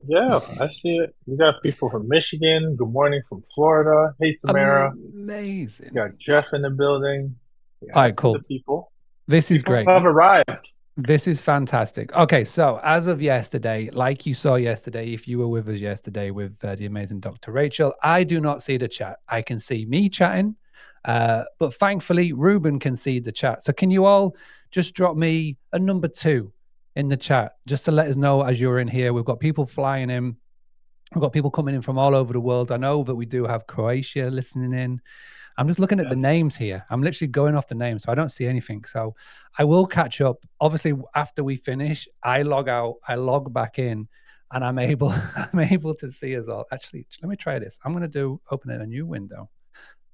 Yeah, I see it. You got people from Michigan. Good morning from Florida. Hey, Tamara. You Amazing. got Jeff in the building. Yeah, All I right, see the cool. people. This is People great. have arrived. This is fantastic. Okay, so as of yesterday, like you saw yesterday, if you were with us yesterday with the amazing Dr. Rachel, I do not see the chat. I can see me chatting, but thankfully, Ruben can see the chat. So, can you all just drop me a number two in the chat just to let us know as you're in here? We've got people flying in, we've got people coming in from all over the world. I know that we do have Croatia listening in. I'm just looking at the Yes. names here. I'm literally going off the names, so I don't see anything. So I will catch up. Obviously, after we finish, I log out, I log back in, and I'm able I'm able to see us all. Actually, let me try this. I'm gonna do open a new window.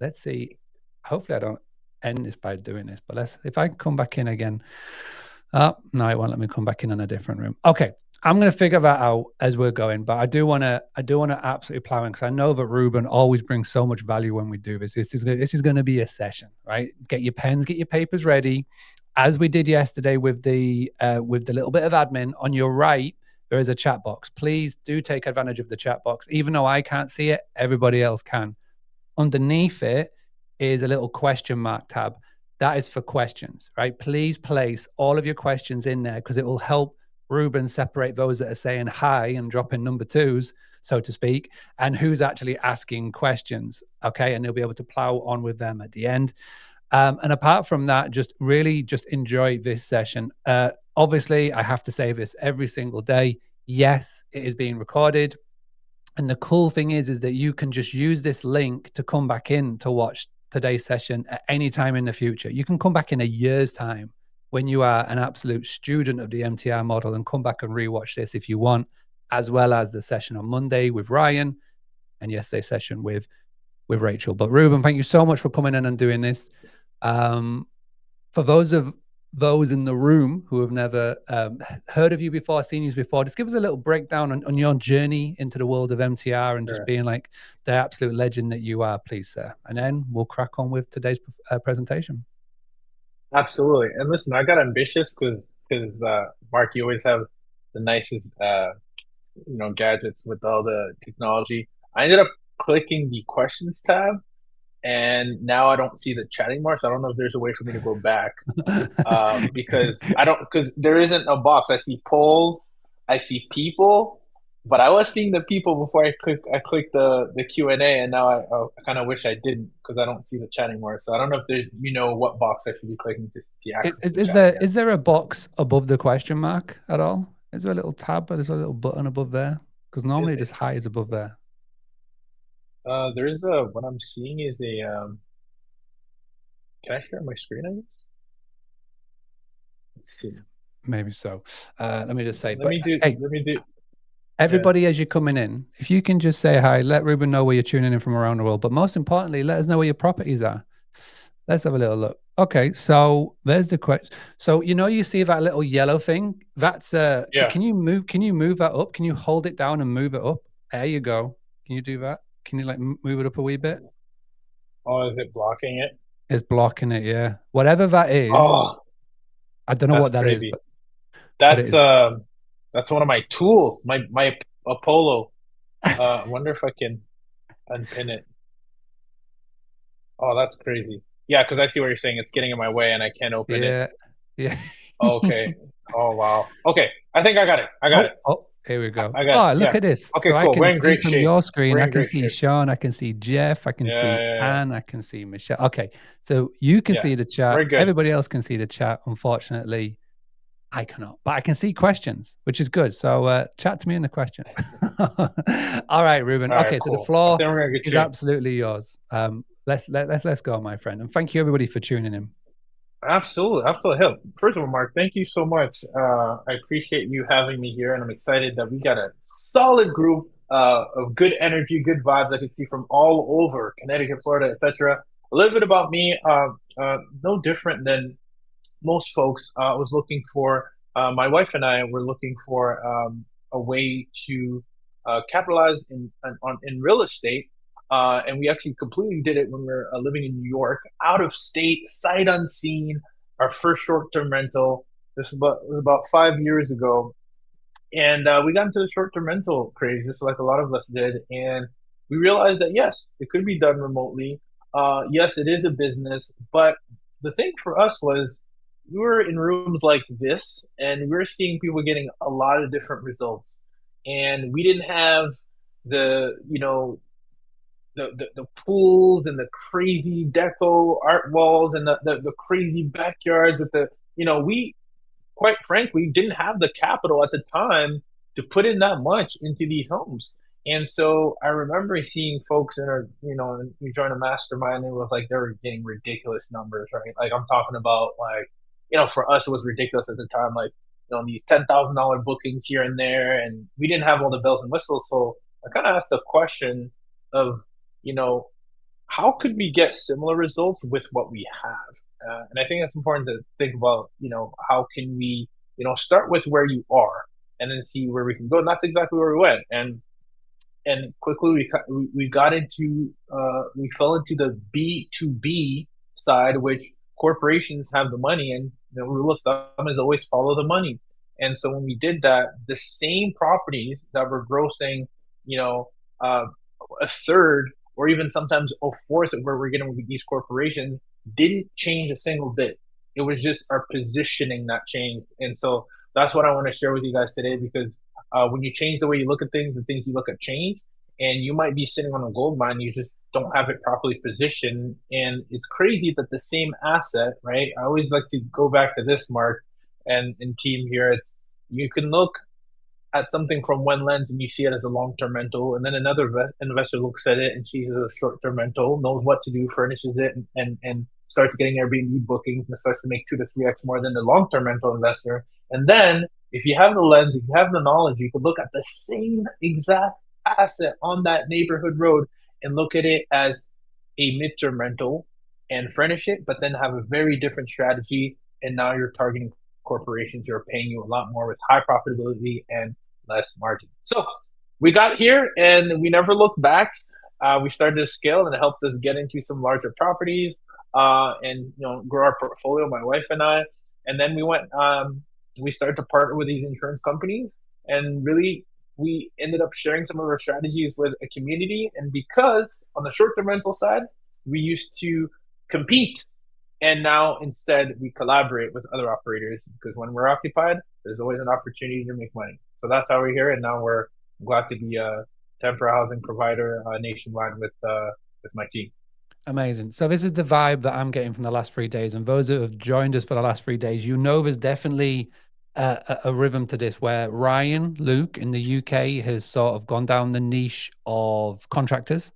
Let's see. Hopefully, I don't end this by doing this, but let's if I come back in again. Oh, no, it won't let me come back in a different room. Okay. I'm going to figure that out as we're going, but I do want to absolutely plow in because I know that Ruben always brings so much value when we do this. This is going to be a session, right? Get your pens, get your papers ready, as we did yesterday with the little bit of admin. On your right, there is a chat box. Please do take advantage of the chat box, even though I can't see it. Everybody else can. Underneath it is a little question mark tab. That is for questions, right? Please place all of your questions in there because it will help Ruben separate those that are saying hi and dropping number twos, so to speak, and who's actually asking questions. Okay. And he'll be able to plow on with them at the end. And apart from that, just really just enjoy this session. Obviously, I have to say this every single day. Yes, it is being recorded. And the cool thing is that you can just use this link to come back in to watch today's session at any time in the future. You can come back in a year's time when you are an absolute student of the MTR model and come back and rewatch this if you want, as well as the session on Monday with Ryan and yesterday's session with Rachel. But Ruben, thank you so much for coming in and doing this. Um, for those in the room who have never heard of you before, seen you before, just give us a little breakdown on your journey into the world of MTR and just Sure. being like the absolute legend that you are, please, sir. And then we'll crack on with today's presentation. Absolutely. And listen, I got ambitious because Mark, you always have the nicest gadgets with all the technology. I ended up clicking the questions tab, and now I don't see the chatting marks. I don't know if there's a way for me to go back. Because I don't because there isn't a box. I see polls, I see people, but I was seeing the people before I clicked the Q&A, and now I kind of wish I didn't because I don't see the chat anymore. So I don't know if there's what box I should be clicking to access the Is chat there again. is there a box above the question mark at all? Is there a little tab or is there a little button above there? Because normally it just hides above there. There is a what I'm seeing is a can I share my screen, I guess? Let's see. Maybe so. Let me just say, Let but me do hey, let me do yeah. everybody, as you're coming in, if you can just say hi, let Ruben know where you're tuning in from around the world. But most importantly, let us know where your properties are. Let's have a little look. Okay, so there's the question. So you see that little yellow thing? That's Yeah. can you move that up? Can you hold it down and move it up? There you go. Can you do that? Can you like move it up a wee bit? Oh, is it blocking it? It's blocking it, yeah. Whatever that is, Oh, I don't know that's what that is, crazy. but it That's is. um that's one of my tools, my Apollo. I wonder if I can unpin it. Oh, that's crazy. Yeah, because I see what you're saying. It's getting in my way and I can't open it. Yeah. Yeah. Okay. Oh wow. Okay. I think I got it. I got it. Here we go. I got it. Oh, look Yeah. at this. Okay, So I cool. can We're in see great from shape. your screen, We're I in can great see shape. Sean, I can see Jeff, I can Yeah, see yeah, Anne, I can see Michelle. Okay. So you can yeah. Yeah. see the chat. We're good. Everybody else can see the chat. Unfortunately, I cannot, but I can see questions, which is good. So chat to me in the questions. All right, Ruben. All right, Okay. So the cool. I floor think we're gonna get is you in. absolutely yours. Let's go, my friend. And thank you everybody for tuning in. Absolutely, absolutely. Hell, first of all, Mark, thank you so much. I appreciate you having me here, and I'm excited that we got a solid group of good energy, good vibes. I can see from all over Connecticut, Florida, etc. A little bit about me. No different than most folks. I was looking for my wife and I were looking for a way to capitalize in real estate. And we actually completely did it when we were living in New York, out of state, sight unseen. Our first short term rental. This was about 5 years ago, And we got into the short-term rental craze, just like a lot of us did. And we realized that, yes, it could be done remotely. Yes, it is a business. But the thing for us was we were in rooms like this, and we were seeing people getting a lot of different results. And we didn't have the pools and the crazy deco art walls and the crazy backyards with we quite frankly didn't have the capital at the time to put in that much into these homes. And so I remember seeing folks in our, we joined a mastermind, and it was like they were getting ridiculous numbers, right? Like I'm talking about like, for us it was ridiculous at the time, like, these $10,000 bookings here and there, and we didn't have all the bells and whistles. So I kind of asked the question of, you know, how could we get similar results with what we have? And I think it's important to think about, how can we, start with where you are and then see where we can go. And that's exactly where we went. And quickly we got into we fell into the B2B side, which corporations have the money, and the rule of thumb is always follow the money. And so when we did that, the same properties that were grossing, you know, uh, a third or even sometimes a fourth of where we're getting with these corporations didn't change a single bit. It was just our positioning that changed. And so that's what I want to share with you guys today, because when you change the way you look at things, the things you look at change, and you might be sitting on a gold mine, you just don't have it properly positioned. And it's crazy that the same asset, right? I always like to go back to this, Mark, and team here. It's you can look at something from one lens and you see it as a long-term rental, and then another investor looks at it and sees it as a short-term rental, knows what to do, furnishes it, and starts getting Airbnb bookings and starts to make 2 to 3x more than the long-term rental investor. And then if you have the lens, if you have the knowledge, you could look at the same exact asset on that neighborhood road and look at it as a midterm rental and furnish it, but then have a very different strategy. And now you're targeting corporations who are paying you a lot more with high profitability and less margin. So we got here and we never looked back. We started to scale, and it helped us get into some larger properties and grow our portfolio, my wife and I. And then we started to partner with these insurance companies, and really we ended up sharing some of our strategies with a community. And because on the short-term rental side, we used to compete, and now instead we collaborate with other operators, because when we're occupied, there's always an opportunity to make money. So that's how we're here, and now we're glad to be a temporary housing provider nationwide with my team. Amazing. So this is the vibe that I'm getting from the last 3 days, and those that have joined us for the last 3 days, there's definitely a rhythm to this where Ryan Luke in the UK has sort of gone down the niche of contractors.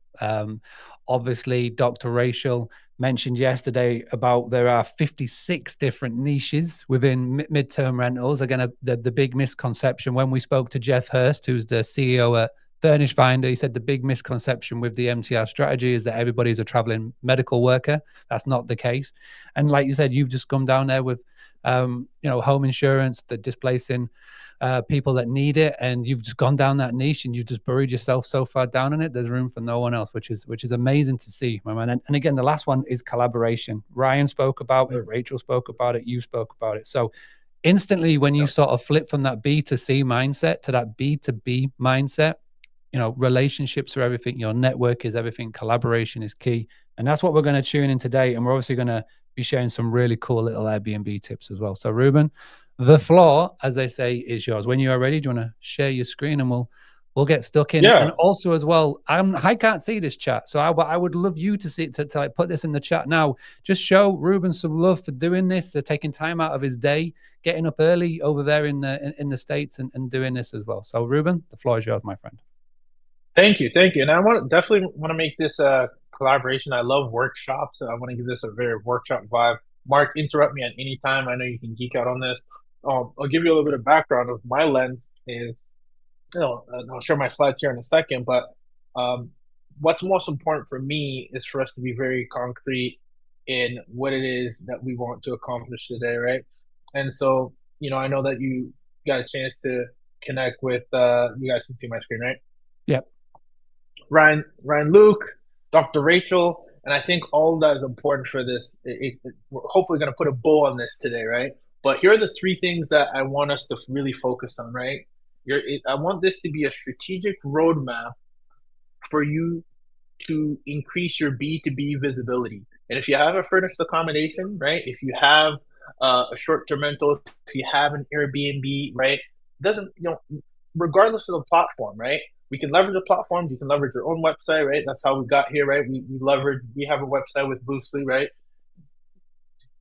Obviously, Dr. Rachel mentioned yesterday about there are 56 different niches within midterm rentals. Again, the big misconception when we spoke to Jeff Hurst, who's the CEO at Furnish Finder, he said the big misconception with the MTR strategy is that everybody's a traveling medical worker. That's not the case. And like you said, you've just come down there with home insurance, the displacing people that need it, and you've just gone down that niche and you've just buried yourself so far down in it. There's room for no one else, which is amazing to see, my man. And again, the last one is collaboration. Ryan spoke about it, Rachel spoke about it, you spoke about it. So instantly, when you sort of flip from that B2C mindset to that B2B mindset, relationships are everything. Your network is everything. Collaboration is key. And that's what we're going to tune in today. And we're obviously going to be sharing some really cool little Airbnb tips as well. So Ruben, the floor, as they say, is yours. When you are ready, do you want to share your screen and we'll get stuck in? Yeah. And also as well, I can't see this chat. So I would love you to see to like put this in the chat now. Just show Ruben some love for doing this, for taking time out of his day, getting up early over there in the States and doing this as well. So Ruben, the floor is yours, my friend. Thank you, and I definitely want to make this a collaboration. I love workshops, so I want to give this a very workshop vibe. Mark, interrupt me at any time. I know you can geek out on this. I'll give you a little bit of background of my lens. Is I'll share my slides here in a second, but what's most important for me is for us to be very concrete in what it is that we want to accomplish today, right? And so, I know that you got a chance to connect with. You guys can see my screen, right? Yep. Ryan Luke, Dr. Rachel, and I think all that is important for this. We're hopefully going to put a bow on this today, right? But here are the three things that I want us to really focus on, right? I want this to be a strategic roadmap for you to increase your B2B visibility. And if you have a furnished accommodation, right? If you have a short-term rental, if you have an Airbnb, right? Doesn't, regardless of the platform, right? We can leverage the platforms. You can leverage your own website, right? That's how we got here, right? We have a website with Boostly, right?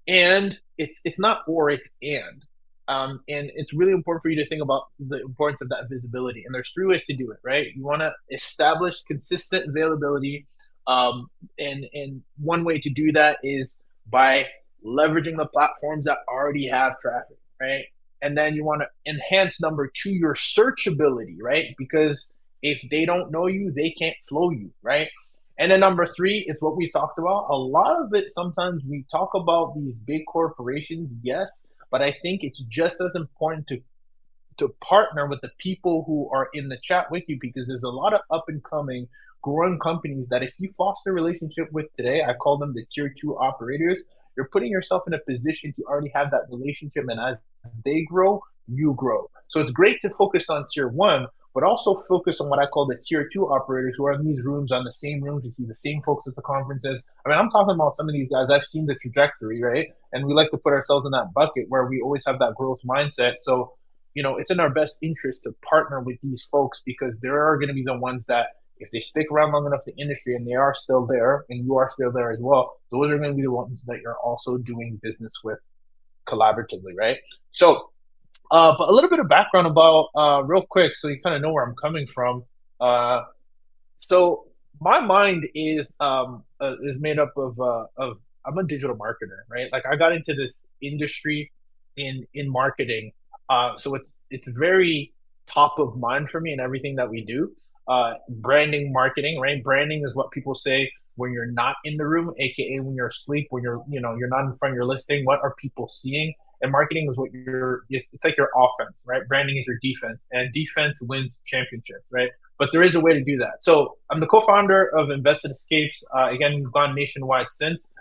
And it's not or, it's and it's really important for you to think about the importance of that visibility. And there's three ways to do it, right? You want to establish consistent availability, and one way to do that is by leveraging the platforms that already have traffic, right? And then you want to enhance number two, your searchability, right? Because if they don't know you, they can't flow you, right? And then number three is what we talked about. A lot of it, sometimes we talk about these big corporations, yes, but I think it's just as important to partner with the people who are in the chat with you, because there's a lot of up and coming growing companies that if you foster a relationship with today, I call them the tier two operators. You're putting yourself in a position to already have that relationship, and as they grow, you grow. So it's great to focus on tier one, but also focus on what I call the tier two operators who are in these rooms, on the same rooms. You see the same folks at the conferences. I mean, I'm talking about some of these guys. I've seen the trajectory, right? And we like to put ourselves in that bucket where we always have that growth mindset. So, it's in our best interest to partner with these folks, because there are going to be the ones that, if they stick around long enough in the industry and they are still there and you are still there as well, those are going to be the ones that you're also doing business with collaboratively, right? So, but a little bit of background about real quick, so you kind of know where I'm coming from. Uh, so my mind is made up of I'm a digital marketer, right? Like I got into this industry in marketing, so it's very top of mind for me in everything that we do. Branding, marketing, right? Branding is what people say when you're not in the room, aka when you're asleep, when you're not in front of your listing. What are people seeing? And marketing is what it's like your offense, right? Branding is your defense, and defense wins championships, right? But there is a way to do that. So I'm the co-founder of Invested Escapes. Again, we've gone nationwide since.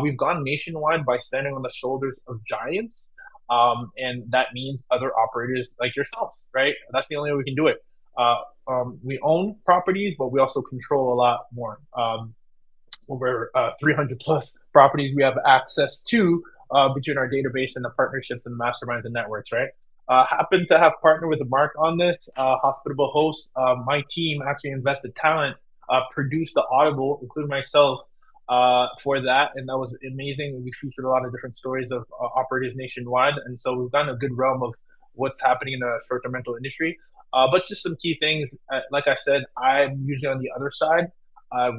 We've gone nationwide by standing on the shoulders of giants. And that means other operators like yourselves, right? That's the only way we can do it. We own properties, but we also control a lot more. Over 300 plus properties we have access to, between our database and the partnerships and the masterminds and networks, right? Happen to have partnered with Mark on this, hospitable host. My team actually invested talent, produced the Audible, including myself, for that, and that was amazing. We featured a lot of different stories of operators nationwide, and so we've gotten a good realm of what's happening in the short-term rental industry. But just some key things. Like I said, I'm usually on the other side.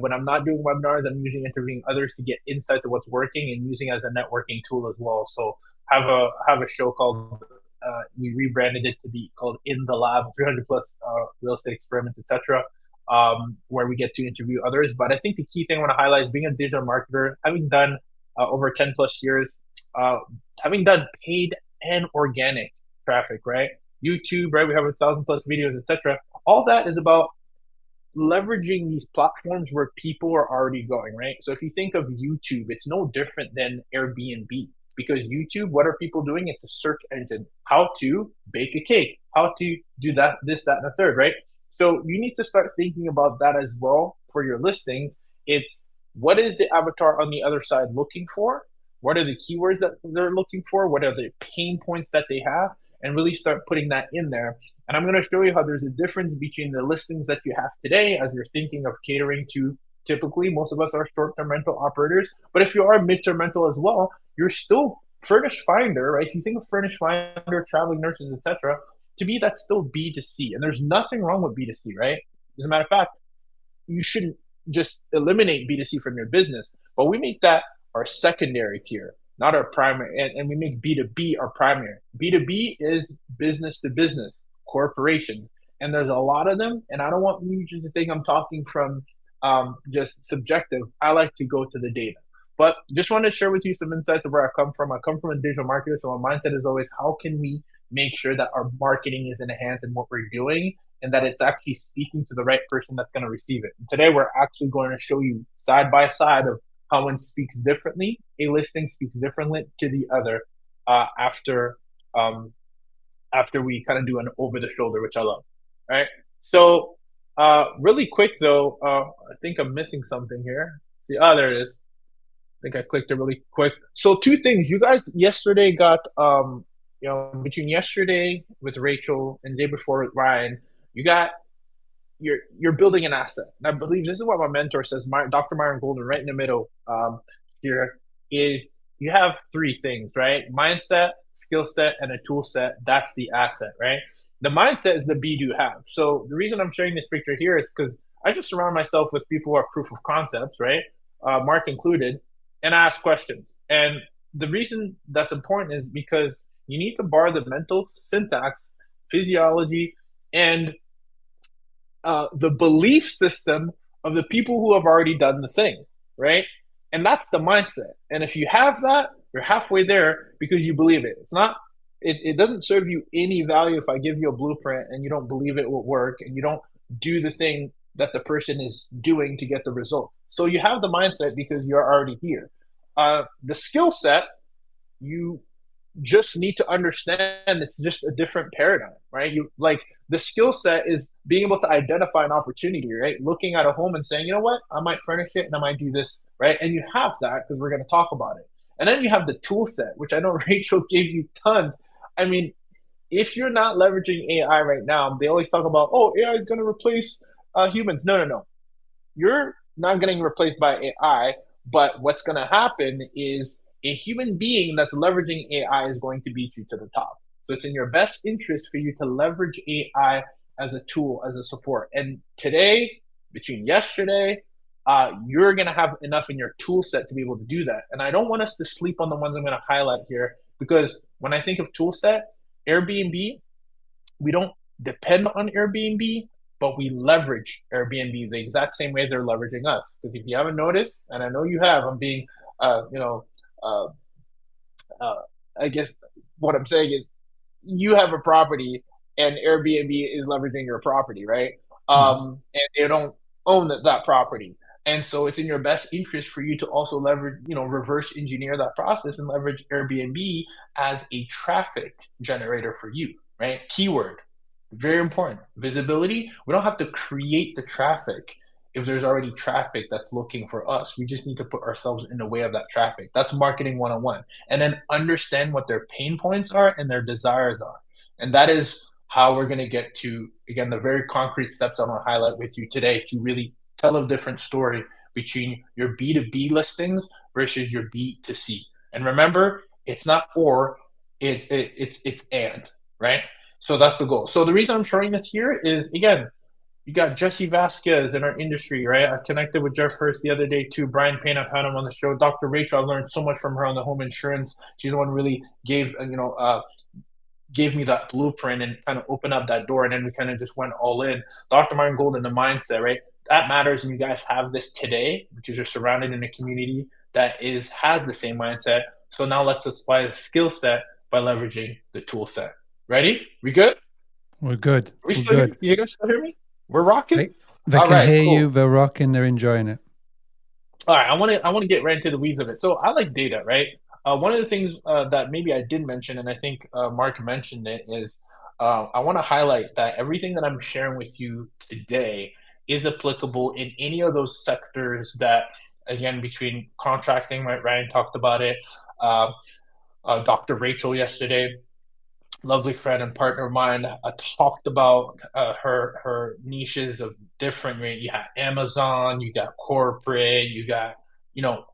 When I'm not doing webinars, I'm usually interviewing others to get insights of what's working and using it as a networking tool as well. So have a show called we rebranded it to be called In the Lab, 300 plus real estate experiments, etc., where we get to interview others. But I think the key thing I want to highlight is being a digital marketer, having done over 10 plus years, having done paid and organic traffic, right? YouTube, right? We have 1,000 plus videos, etc. All that is about leveraging these platforms where people are already going, right? So if you think of YouTube, it's no different than Airbnb, because YouTube, what are people doing? It's a search engine. How to bake a cake, how to do that, this, that, and the third, right? So you need to start thinking about that as well for your listings. It's what is the avatar on the other side looking for? What are the keywords that they're looking for? What are the pain points that they have? And really start putting that in there. And I'm going to show you how there's a difference between the listings that you have today as you're thinking of catering to. Typically, most of us are short-term rental operators, but if you are mid-term rental as well, you're still furnished finder, right? If you think of furnished finder, traveling nurses, etc., to me, that's still B2C. And there's nothing wrong with B2C, right? As a matter of fact, you shouldn't just eliminate B2C from your business, but we make that our secondary tier, not our primary. And we make B2B our primary. B2B is business to business, corporations. And there's a lot of them. And I don't want you just to think I'm talking from just subjective. I like to go to the data. But just want to share with you some insights of where I come from. I come from a digital marketer, so my mindset is always, how can we make sure that our marketing is enhanced in what we're doing, and that it's actually speaking to the right person that's going to receive it. And today, we're actually going to show you side by side of how one speaks differently. A listing speaks differently to the other after after we kind of do an over the shoulder, which I love. All right. So, really quick though, I think I'm missing something here. See, there it is. I think I clicked it really quick. So, two things. You guys yesterday got, between yesterday with Rachel and the day before with Ryan, you got you're building an asset. And I believe this is what my mentor says, Dr. Myron Golden, right in the middle here, is you have three things, right? Mindset, skill set, and a tool set. That's the asset, right? The mindset is the be do have. So the reason I'm showing this picture here is because I just surround myself with people who have proof of concepts, right? Mark included, and I ask questions. And the reason that's important is because you need to bar the mental syntax, physiology, and the belief system of the people who have already done the thing, right? And that's the mindset. And if you have that, you're halfway there because you believe it. It's not. It doesn't serve you any value if I give you a blueprint and you don't believe it will work and you don't do the thing that the person is doing to get the result. So you have the mindset because you're already here. The skill set, you just need to understand it's just a different paradigm, right? You like the skill set is being able to identify an opportunity, right? Looking at a home and saying, you know what, I might furnish it and I might do this, right? And you have that because we're going to talk about it. And then you have the tool set, which I know Rachel gave you tons. I mean, if you're not leveraging AI right now, they always talk about, oh, AI is going to replace humans. No, no, no. You're not getting replaced by AI, but what's going to happen is a human being that's leveraging AI is going to beat you to the top. So it's in your best interest for you to leverage AI as a tool, as a support. And today, between yesterday, you're going to have enough in your tool set to be able to do that. And I don't want us to sleep on the ones I'm going to highlight here because when I think of tool set, Airbnb, we don't depend on Airbnb, but we leverage Airbnb the exact same way they're leveraging us. Because if you haven't noticed, and I know you have, I'm being, uh, uh, I guess what I'm saying is you have a property and Airbnb is leveraging your property, right? Mhm. And they don't own that property. And so it's in your best interest for you to also leverage, reverse engineer that process and leverage Airbnb as a traffic generator for you, right? Keyword, very important. Visibility, we don't have to create the traffic if there's already traffic that's looking for us. We just need to put ourselves in the way of that traffic. That's marketing 101. And then understand what their pain points are and their desires are. And that is how we're going to get to, again, the very concrete steps I'm going to highlight with you today to really tell a different story between your B2B listings versus your B2C. And remember, it's not or, it's and, right? So that's the goal. So the reason I'm showing this here is, again, you got Jesse Vasquez in our industry, right? I connected with Jeff Hurst the other day too. Brian Payne, I've had him on the show. Dr. Rachel, I learned so much from her on the home insurance. She's the one who really gave me that blueprint and kind of opened up that door. And then we kind of just went all in. Dr. Myron Golden, the mindset, right? That matters, and you guys have this today because you're surrounded in a community that has the same mindset. So now let's apply the skill set by leveraging the tool set. Ready? We good? We're good. Are we We're still here? good. You guys still hear me? We're rocking. They All can right, hear you. cool. They're rocking. They're enjoying it. All right, I want to get right into the weeds of it. So I like data, right? One of the things that maybe I did mention, and I think Mark mentioned it, is I want to highlight that everything that I'm sharing with you today is applicable in any of those sectors that, again, between contracting, right? Ryan talked about it. Uh, Dr. Rachel yesterday, lovely friend and partner of mine, talked about her niches of different. Right? You have Amazon, you got corporate, you got you know.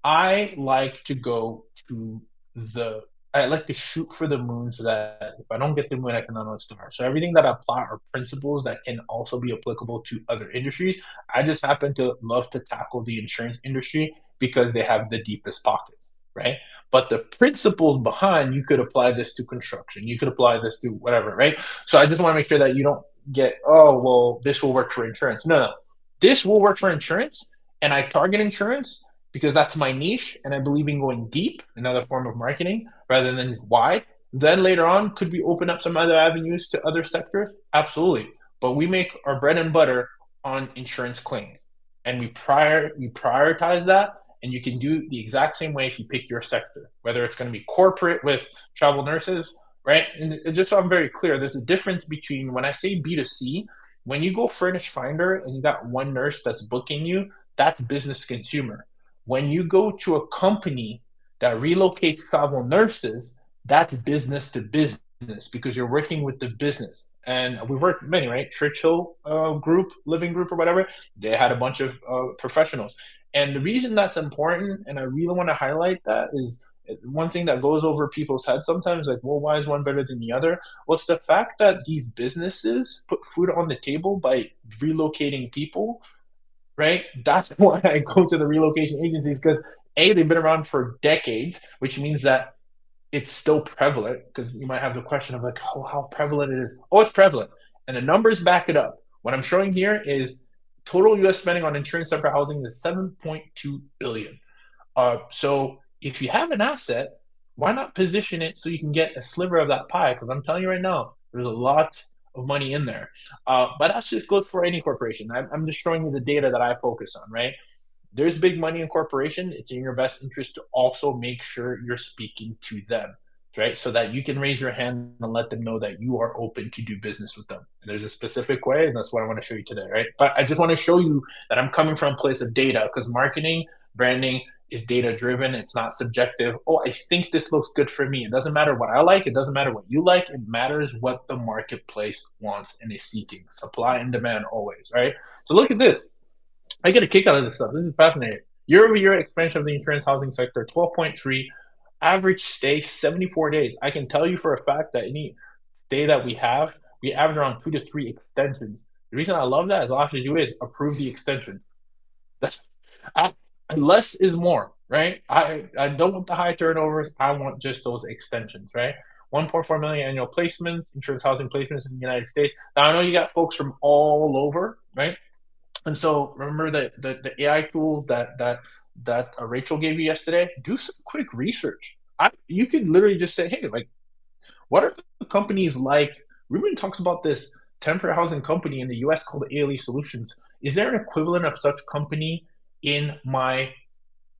I like to go to the. I like to shoot for the moon so that if I don't get the moon, I can land on a star. So everything that I apply are principles that can also be applicable to other industries. I just happen to love to tackle the insurance industry because they have the deepest pockets, right? But the principles behind, you could apply this to construction, you could apply this to whatever, right? So I just want to make sure that you don't get, oh, well, this will work for insurance. No, no, this will work for insurance, and I target insurance because that's my niche, and I believe in going deep, another form of marketing, rather than wide. Then later on, could we open up some other avenues to other sectors? Absolutely. But we make our bread and butter on insurance claims, and we prioritize that, and you can do the exact same way if you pick your sector, whether it's going to be corporate with travel nurses, right? And just so I'm very clear, there's a difference between when I say B2C, when you go furnish finder and you got one nurse that's booking you, that's business to consumer. When you go to a company that relocates travel nurses, that's business to business because you're working with the business. And we've worked with many, right? Churchill group, living group, or whatever. They had a bunch of professionals. And the reason that's important, and I really want to highlight that, is one thing that goes over people's heads sometimes, like, well, why is one better than the other? Well, it's the fact that these businesses put food on the table by relocating people, right? That's why I go to the relocation agencies because A, they've been around for decades, which means that it's still prevalent because you might have the question of like, oh, how prevalent it is. Oh, it's prevalent. And the numbers back it up. What I'm showing here is total US spending on insurance separate housing is 7.2 billion. So if you have an asset, why not position it so you can get a sliver of that pie? Because I'm telling you right now, there's a lot of money in there. But that's just good for any corporation. I'm just showing you the data that I focus on, right? There's big money in corporation. It's in your best interest to also make sure you're speaking to them, right? So that you can raise your hand and let them know that you are open to do business with them. And there's a specific way, and that's what I want to show you today, right? But I just want to show you that I'm coming from a place of data because marketing, branding is data driven. It's not subjective. Oh, I think this looks good for me. It doesn't matter what I like. It doesn't matter what you like. It matters what the marketplace wants and is seeking. Supply and demand always, right? So look at this. I get a kick out of this stuff. This is fascinating. Year-over-year expansion of the insurance housing sector, 12.3. Average stay, 74 days. I can tell you for a fact that any stay that we average around 2 to 3 extensions. The reason I love that is all I have to do is approve the extension. That's I, less is more, right? I don't want the high turnovers. I want just those extensions, right? 1.4 million annual placements, insurance housing placements in the United States. Now I know you got folks from all over, right? And so remember the AI tools that Rachel gave you yesterday. Do some quick research. You could literally just say, hey, like, what are the companies like? Ruben talks about this temporary housing company in the US called ALE Solutions. Is there an equivalent of such company in my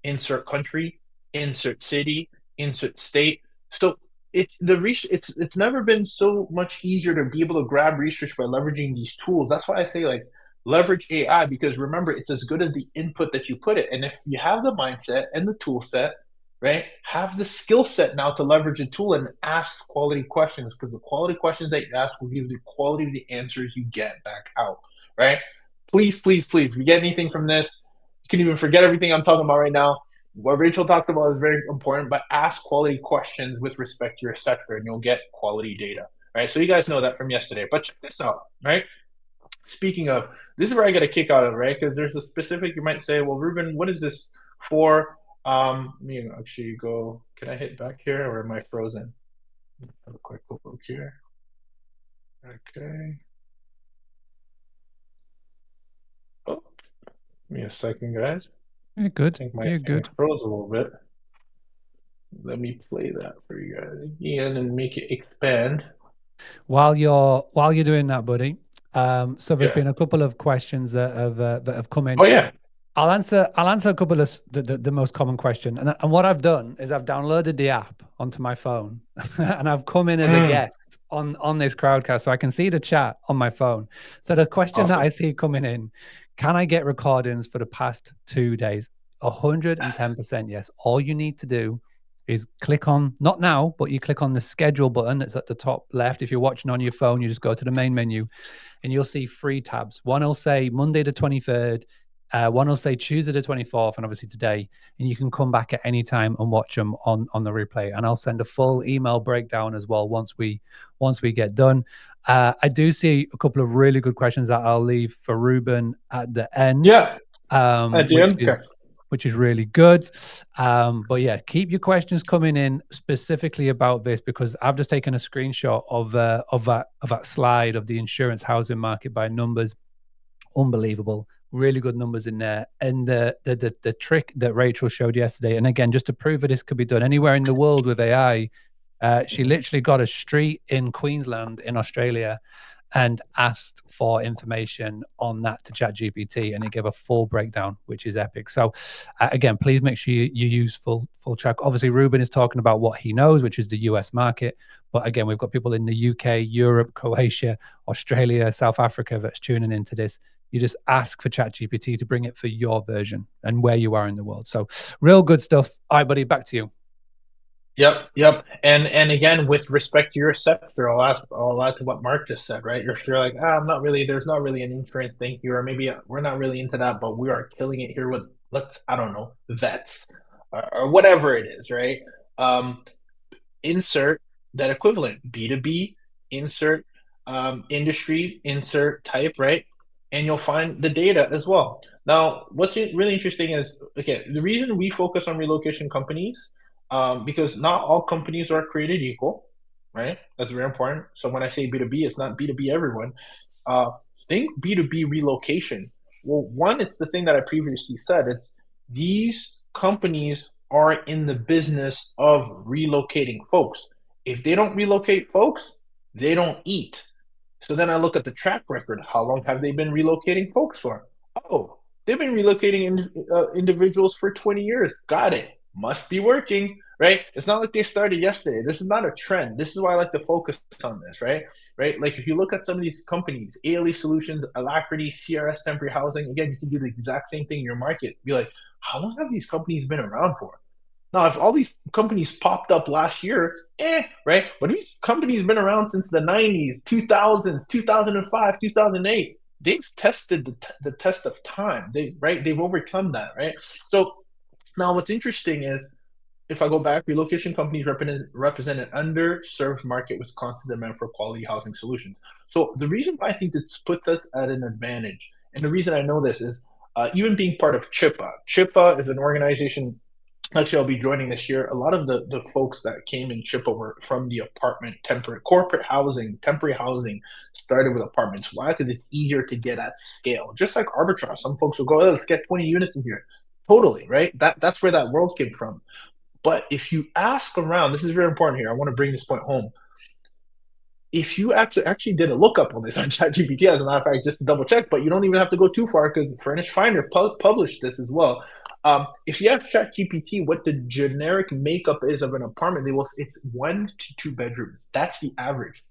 insert country, insert city, insert state? So it's never been so much easier to be able to grab research by leveraging these tools. That's why I say like leverage AI because remember it's as good as the input that you put it. And if you have the mindset and the tool set, right, have the skill set now to leverage a tool and ask quality questions because the quality questions that you ask will give the quality of the answers you get back out, right? Please, please, please, if you get anything from this, you can even forget everything I'm talking about right now. What Rachel talked about is very important, but ask quality questions with respect to your sector and you'll get quality data, right? So you guys know that from yesterday, but check this out, right? Speaking of, this is where I get a kick out of, right? Because there's a specific, you might say, well, Ruben, what is this for? Let me actually go, can I hit back here or am I frozen? Have a quick look here. Okay. Oh, give me a second, guys. You're good. I think my You're thing good. froze a little bit. Let me play that for you guys again and make it expand. While you're doing that, buddy. So there's Yeah. been a couple of questions that have come in. Oh yeah. I'll answer a couple of the most common question. And what I've done is I've downloaded the app onto my phone and I've come in as a Mm, guest on this crowdcast so I can see the chat on my phone. So the question that awesome. I see coming in, can I get recordings for the past 2 days? 110% yes. All you need to do is click on, not now, but you click on the schedule button that's at the top left. If you're watching on your phone, you just go to the main menu and you'll see 3 tabs. One will say Monday the 23rd, one will say Tuesday the 24th, and obviously today. And you can come back at any time and watch them on the replay. And I'll send a full email breakdown as well once we get done. I do see a couple of really good questions that I'll leave for Ruben at the end, Yeah. At the which end. Okay. is really good. But yeah, keep your questions coming in specifically about this because I've just taken a screenshot of that slide of the insurance housing market by numbers. Unbelievable, really good numbers in there. And the trick that Rachel showed yesterday, and again, just to prove that this could be done anywhere in the world with AI, she literally got a street in Queensland in Australia and asked for information on that to ChatGPT, and it gave a full breakdown, which is epic. So, again, please make sure you use full track. Obviously, Ruben is talking about what he knows, which is the US market. But again, we've got people in the UK, Europe, Croatia, Australia, South Africa that's tuning into this. You just ask for ChatGPT to bring it for your version and where you are in the world. So, real good stuff. All right, buddy, back to you. Yep, yep. And again, with respect to your sector, I'll add to what Mark just said, right? You're like, I'm not really, there's not really an insurance thing here, or maybe we're not really into that, but we are killing it here with, I don't know, vets, or whatever it is, right? Um, insert that equivalent B2B, insert industry, insert type, right? And you'll find the data as well. Now, what's really interesting is, okay, the reason we focus on relocation companies, because not all companies are created equal, right? That's very important. So when I say B2B, it's not B2B everyone. Uh, think B2B relocation. Well, one, it's the thing that I previously said. It's these companies are in the business of relocating folks. If they don't relocate folks, they don't eat. So then I look at the track record. How long have they been relocating folks for? Oh, they've been relocating individuals for 20 years. Got it. Must be working, right? It's not like they started yesterday. This is not a trend. This is why I like to focus on this, right? Right? Like if you look at some of these companies, ALE Solutions, Alacrity, CRS Temporary Housing, again, you can do the exact same thing in your market. Be like, how long have these companies been around for? Now, if all these companies popped up last year, right? But these companies been around since the 90s, 2000s, 2005, 2008. They've tested the test of time. They've overcome that, right? So now what's interesting is if I go back, relocation companies represent an underserved market with constant demand for quality housing solutions. So the reason why I think this puts us at an advantage, and the reason I know this is even being part of CHIPA. CHIPA is an organization. Actually, I'll be joining this year. A lot of the folks that came in CHIPA were from the apartment, temporary housing started with apartments. Why? Because it's easier to get at scale. Just like arbitrage, some folks will go, oh, let's get 20 units in here. Totally, right? That's where that world came from. But if you ask around, this is very important here. I want to bring this point home. If you actually did a lookup on this on ChatGPT, as a matter of fact, just to double check, but you don't even have to go too far because Furnish Finder published this as well. If you have ChatGPT, what the generic makeup is of an apartment, it's 1 to 2 bedrooms. That's the average,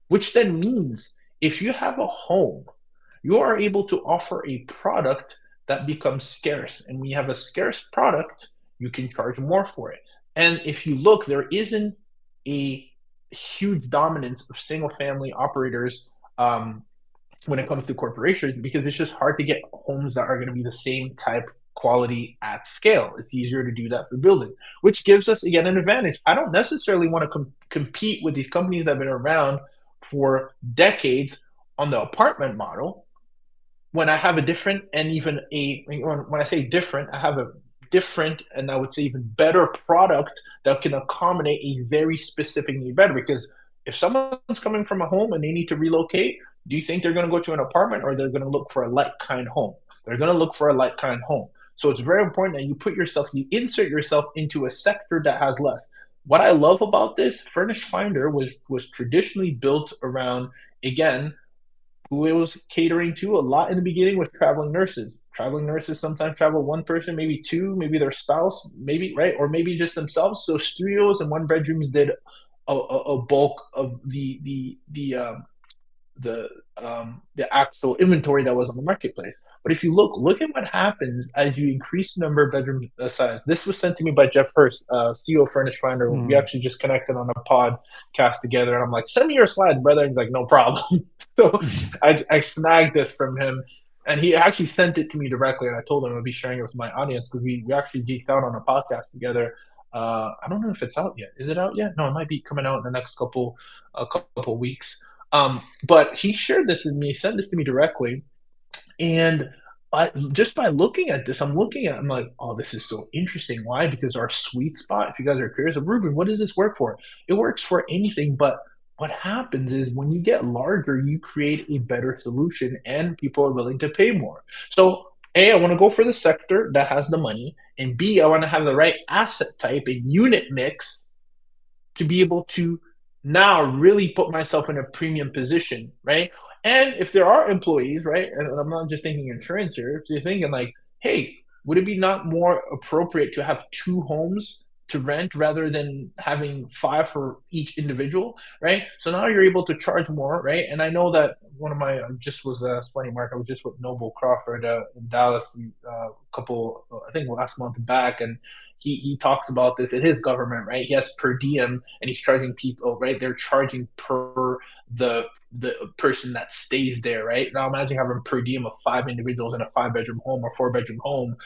which then means if you have a home, you are able to offer a product that becomes scarce. And when you have a scarce product, you can charge more for it. And if you look, there isn't a huge dominance of single family operators when it comes to corporations because it's just hard to get homes that are going to be the same type quality at scale. It's easier to do that for building, which gives us again an advantage. I don't necessarily want to compete with these companies that have been around for decades on the apartment model when I have a different and even when I say different, I have a different and I would say even better product that can accommodate a very specific need better. Because if someone's coming from a home and they need to relocate, do you think they're going to go to an apartment or they're going to look for a like kind home? They're going to look for a like kind home. So it's very important that you insert yourself into a sector that has less. What I love about this, Furnish Finder was traditionally built around, again, who it was catering to a lot in the beginning was traveling nurses. Traveling nurses sometimes travel one person, maybe two, maybe their spouse, maybe right, or maybe just themselves. So studios and one bedrooms did a bulk of the actual inventory that was on the marketplace. But if you look at what happens as you increase the number of bedroom size. This was sent to me by Jeff Hurst, CEO of Furnish Finder. We actually just connected on a podcast together, and I'm like, send me your slides, brother. And he's like, no problem. So I snagged this from him, and he actually sent it to me directly. And I told him I'd be sharing it with my audience because we actually geeked out on a podcast together. I don't know if it's out yet. Is it out yet? No, it might be coming out in the next couple weeks. But he shared this with me, sent this to me directly, and just by looking at this, I'm like, oh, this is so interesting. Why? Because our sweet spot, if you guys are curious, Ruben, what does this work for? It works for anything, but what happens is when you get larger, you create a better solution and people are willing to pay more. So A, I want to go for the sector that has the money, and B, I want to have the right asset type and unit mix to be able to now really put myself in a premium position, right? And if there are employees, right, and I'm not just thinking insurance here, if you're thinking like, hey, would it be not more appropriate to have two homes to rent rather than having five for each individual, right? So now you're able to charge more, right? And I know that one of my just was funny, Mark. I was just with Noble Crawford in Dallas a couple, I think last month back, and he talks about this in his government, right? He has per diem, and he's charging people, right? They're charging per the person that stays there, right? Now imagine having per diem of five individuals in a 5 bedroom home or 4 bedroom home.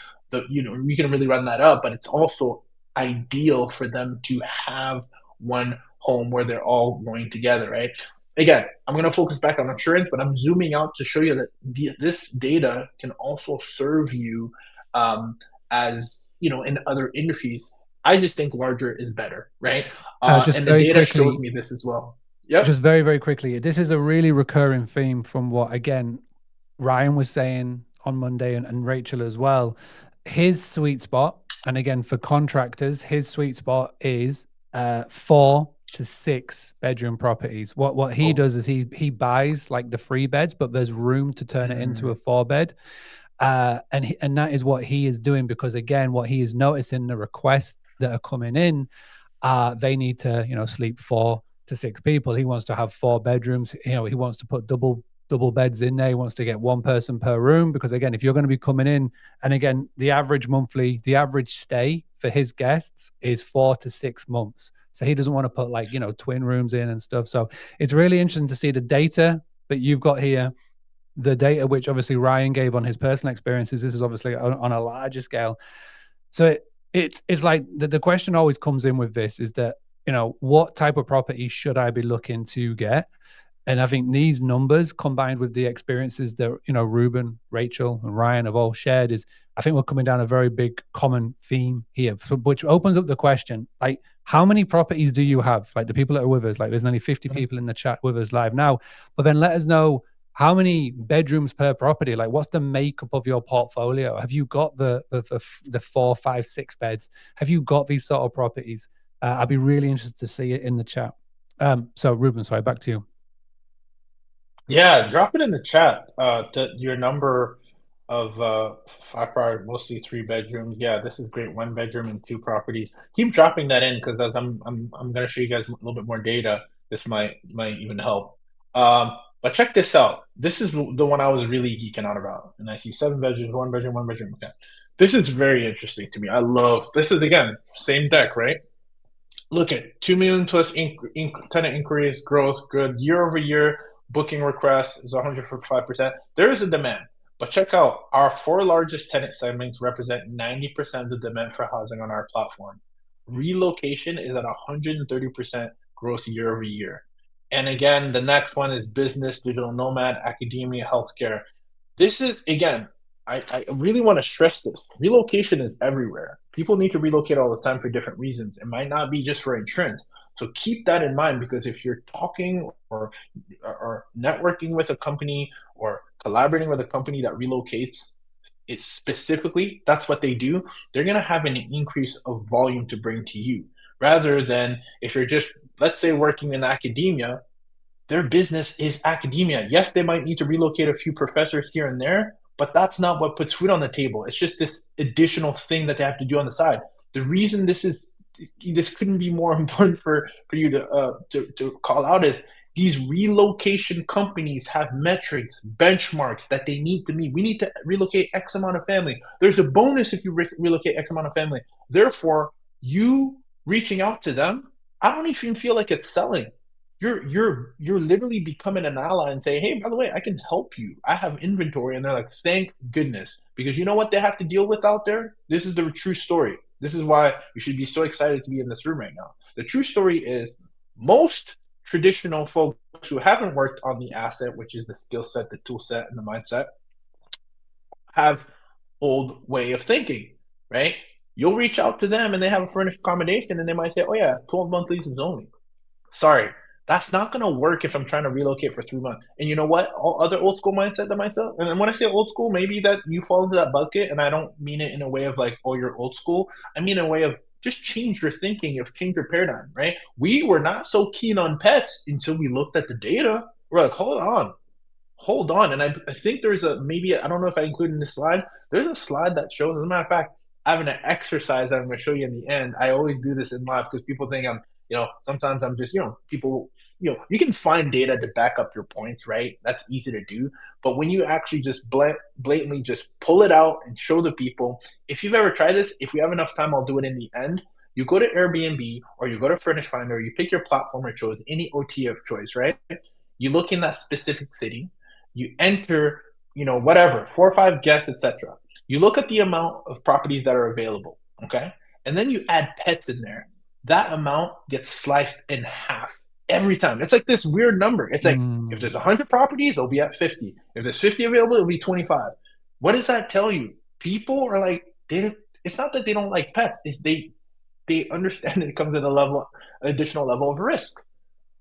You can really run that up, but it's also ideal for them to have one home where they're all going together, right? Again, I'm going to focus back on insurance, but I'm zooming out to show you that this data can also serve you as in other industries. I just think larger is better, right? Just And the very data shows quickly, me this as well. Yep. just very, very quickly, this is a really recurring theme from what, again, Ryan was saying on Monday and Rachel as well. His sweet spot, and again, for contractors, his sweet spot is 4 to 6 bedroom properties. What he Oh. does is he buys like the 3 beds, but there's room to turn it into a Mm. 4 bed. And that is what he is doing, because again, what he is noticing, the requests that are coming in, they need to sleep 4 to 6 people. He wants to have 4 bedrooms. He wants to put double beds in there. He wants to get one person per room, because again, if you're going to be coming in, and again, the average stay for his guests is 4 to 6 months. So he doesn't want to put like twin rooms in and stuff. So it's really interesting to see the data that you've got here, the data which obviously Ryan gave on his personal experiences. This is obviously on a larger scale. So it's like the question always comes in with this is that, what type of property should I be looking to get? And I think these numbers combined with the experiences that, Ruben, Rachel, and Ryan have all shared is, I think we're coming down a very big common theme here, which opens up the question, like, how many properties do you have? Like the people that are with us, like there's nearly 50 people in the chat with us live now, but then let us know how many bedrooms per property, like what's the makeup of your portfolio? Have you got the 4, 5, 6 beds? Have you got these sort of properties? I'd be really interested to see it in the chat. So Ruben, sorry, back to you. Yeah, drop it in the chat. Your number of I probably mostly 3 bedrooms. Yeah, this is great. 1 bedroom and two properties. Keep dropping that in because as I'm gonna show you guys a little bit more data. This might even help. But check this out. This is the one I was really geeking out about. And I see 7 bedrooms, 1 bedroom, 1 bedroom. Okay. This is very interesting to me. I love this is again, same deck, right? Look at 2 million plus tenant inquiries, growth, good year over year. Booking requests is 105%. There is a demand, but check out our four largest tenant segments represent 90% of the demand for housing on our platform. Relocation is at 130% growth year over year. And again, the next one is business, digital nomad, academia, healthcare. This is again, I really want to stress this. Relocation is everywhere. People need to relocate all the time for different reasons. It might not be just for insurance. So keep that in mind because if you're talking or networking with a company or collaborating with a company that relocates, it's specifically that's what they do. They're going to have an increase of volume to bring to you rather than if you're just, let's say, working in academia, their business is academia. Yes, they might need to relocate a few professors here and there, but that's not what puts food on the table. It's just this additional thing that they have to do on the side. The reason this couldn't be more important for you to call out is these relocation companies have metrics, benchmarks that they need to meet. We need to relocate X amount of family. There's a bonus if you relocate X amount of family. Therefore, you reaching out to them, I don't even feel like it's selling. You're literally becoming an ally and say, hey, by the way, I can help you. I have inventory, and they're like, thank goodness, because you know what they have to deal with out there. This is the true story. This is why you should be so excited to be in this room right now. The true story is most traditional folks who haven't worked on the asset, which is the skill set, the tool set, and the mindset, have old way of thinking, right? You'll reach out to them and they have a furnished accommodation and they might say, oh yeah, 12-month leases only. Sorry, that's not going to work if I'm trying to relocate for 3 months. And you know what? All other old school mindset that myself, and when I say old school, maybe that you fall into that bucket, and I don't mean it in a way of like, oh, you're old school. I mean in a way of just change your thinking, you've changed your paradigm, right? We were not so keen on pets until we looked at the data. We're like, hold on. And I think there's a maybe I don't know if I included in the slide. There's a slide that shows. As a matter of fact, I have an exercise that I'm going to show you in the end. I always do this in live because people think I'm, sometimes I'm just, people, you can find data to back up your points, right? That's easy to do. But when you actually just blatantly just pull it out and show the people, if you've ever tried this, if we have enough time, I'll do it in the end. You go to Airbnb or you go to Furnish Finder, you pick your platform of choice, any OT of choice, right? You look in that specific city, you enter, whatever, 4 or 5 guests, etc. You look at the amount of properties that are available, okay? And then you add pets in there. That amount gets sliced in half every time. It's like this weird number. It's like if there's Mm. 100 properties, it'll be at 50. If there's 50 available, it'll be 25. What does that tell you? People are like, it's not that they don't like pets, it's they understand it comes at additional level of risk.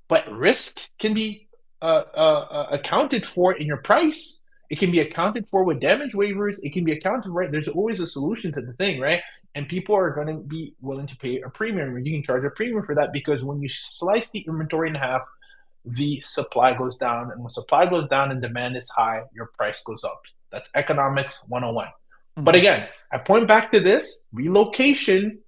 But risk can be accounted for in your price. It can be accounted for with damage waivers. It can be accounted right. There's always a solution to the thing, right? And people are going to be willing to pay a premium. You can charge a premium for that because when you slice the inventory in half, the supply goes down, and when supply goes down and demand is high, your price goes up. That's economics 101. But Mhm. again, I point back to this relocation.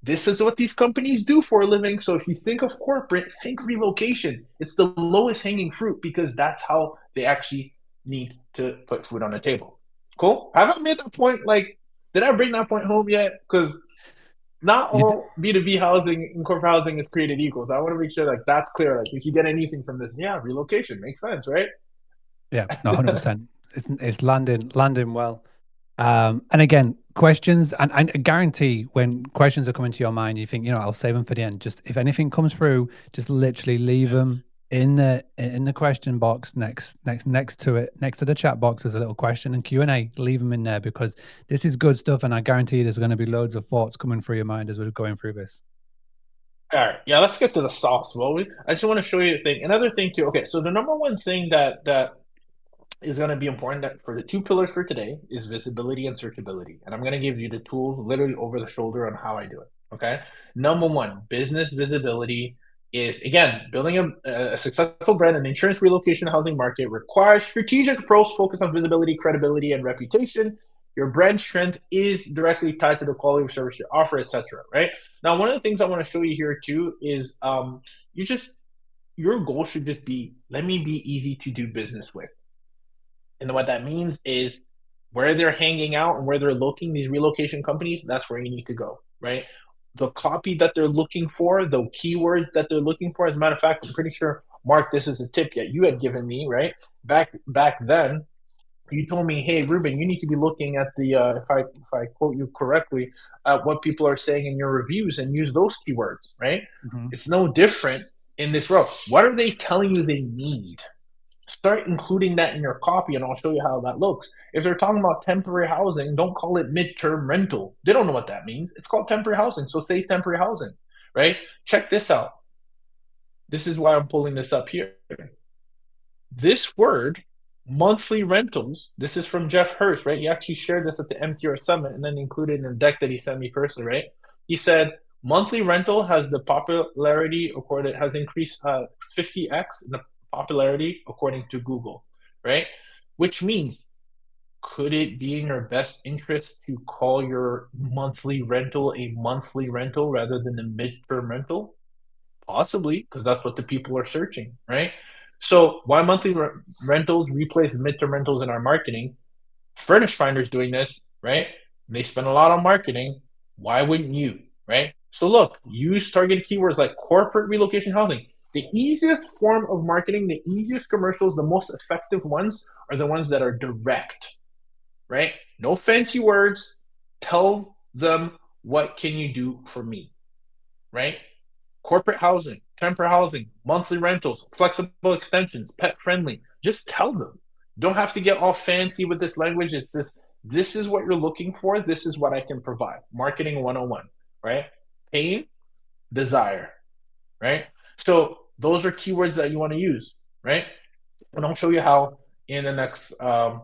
This is what these companies do for a living. So if you think of corporate, think relocation. It's the lowest hanging fruit because that's how they actually need to put food on the table. Cool. Have I made that point? Like, did I bring that point home yet? Because not You d- all B2B housing and corporate housing is created equal. So I want to make sure like that's clear. Like if you get anything from this, yeah, relocation makes sense, right? yeah, no, 100%. It's landing well. And again, questions, and I guarantee when questions are coming to your mind, you think, I'll save them for the end. Just if anything comes through, just literally leave them in the question box next to it, next to the chat box. There's a little question and Q&A. Leave them in there because this is good stuff, and I guarantee there's going to be loads of thoughts coming through your mind as we're going through this. All right, yeah, let's get to the sauce. Well, I just want to show you a thing. Another thing too. Okay, so the number one thing that is going to be important for the two pillars for today is visibility and searchability. And I'm going to give you the tools literally over the shoulder on how I do it. Okay. Number one, business visibility is again building a successful brand in the insurance relocation housing market requires strategic approach focused on visibility, credibility, and reputation. Your brand strength is directly tied to the quality of service you offer, etc. Right now, one of the things I want to show you here too is you just your goal should just be let me be easy to do business with. And what that means is where they're hanging out and where they're looking, these relocation companies, that's where you need to go, right? The copy that they're looking for, the keywords that they're looking for. As a matter of fact, I'm pretty sure, Mark, this is a tip that you had given me, right? Back then, you told me, hey, Ruben, you need to be looking at the if I quote you correctly, at what people are saying in your reviews and use those keywords, right? Mhm. It's no different in this role. What are they telling you they need? Start including that in your copy and I'll show you how that looks. If they're talking about temporary housing, don't call it midterm rental. They don't know what that means. It's called temporary housing. So say temporary housing, right? Check this out. This is why I'm pulling this up here. This word, monthly rentals, this is from Jeff Hurst, right? He actually shared this at the MTR Summit and then included in a deck that he sent me personally, right? He said monthly rental has the popularity according has increased 50x in the popularity according to Google, right? Which means could it be in your best interest to call your monthly rental a monthly rental rather than a midterm rental? Possibly, because that's what the people are searching, right? So why monthly rentals replace midterm rentals in our marketing? Furnish Finder's doing this, right? They spend a lot on marketing. Why wouldn't you, right? So look, use targeted keywords like corporate relocation housing. The easiest form of marketing, the easiest commercials, the most effective ones are the ones that are direct, right? No fancy words. Tell them what can you do for me, right? Corporate housing, temporary housing, monthly rentals, flexible extensions, pet friendly. Just tell them. Don't have to get all fancy with this language. It's just, this is what you're looking for. This is what I can provide. Marketing 101, right? Pain, desire, right? So those are keywords that you want to use, right? And I'll show you how in the next, we're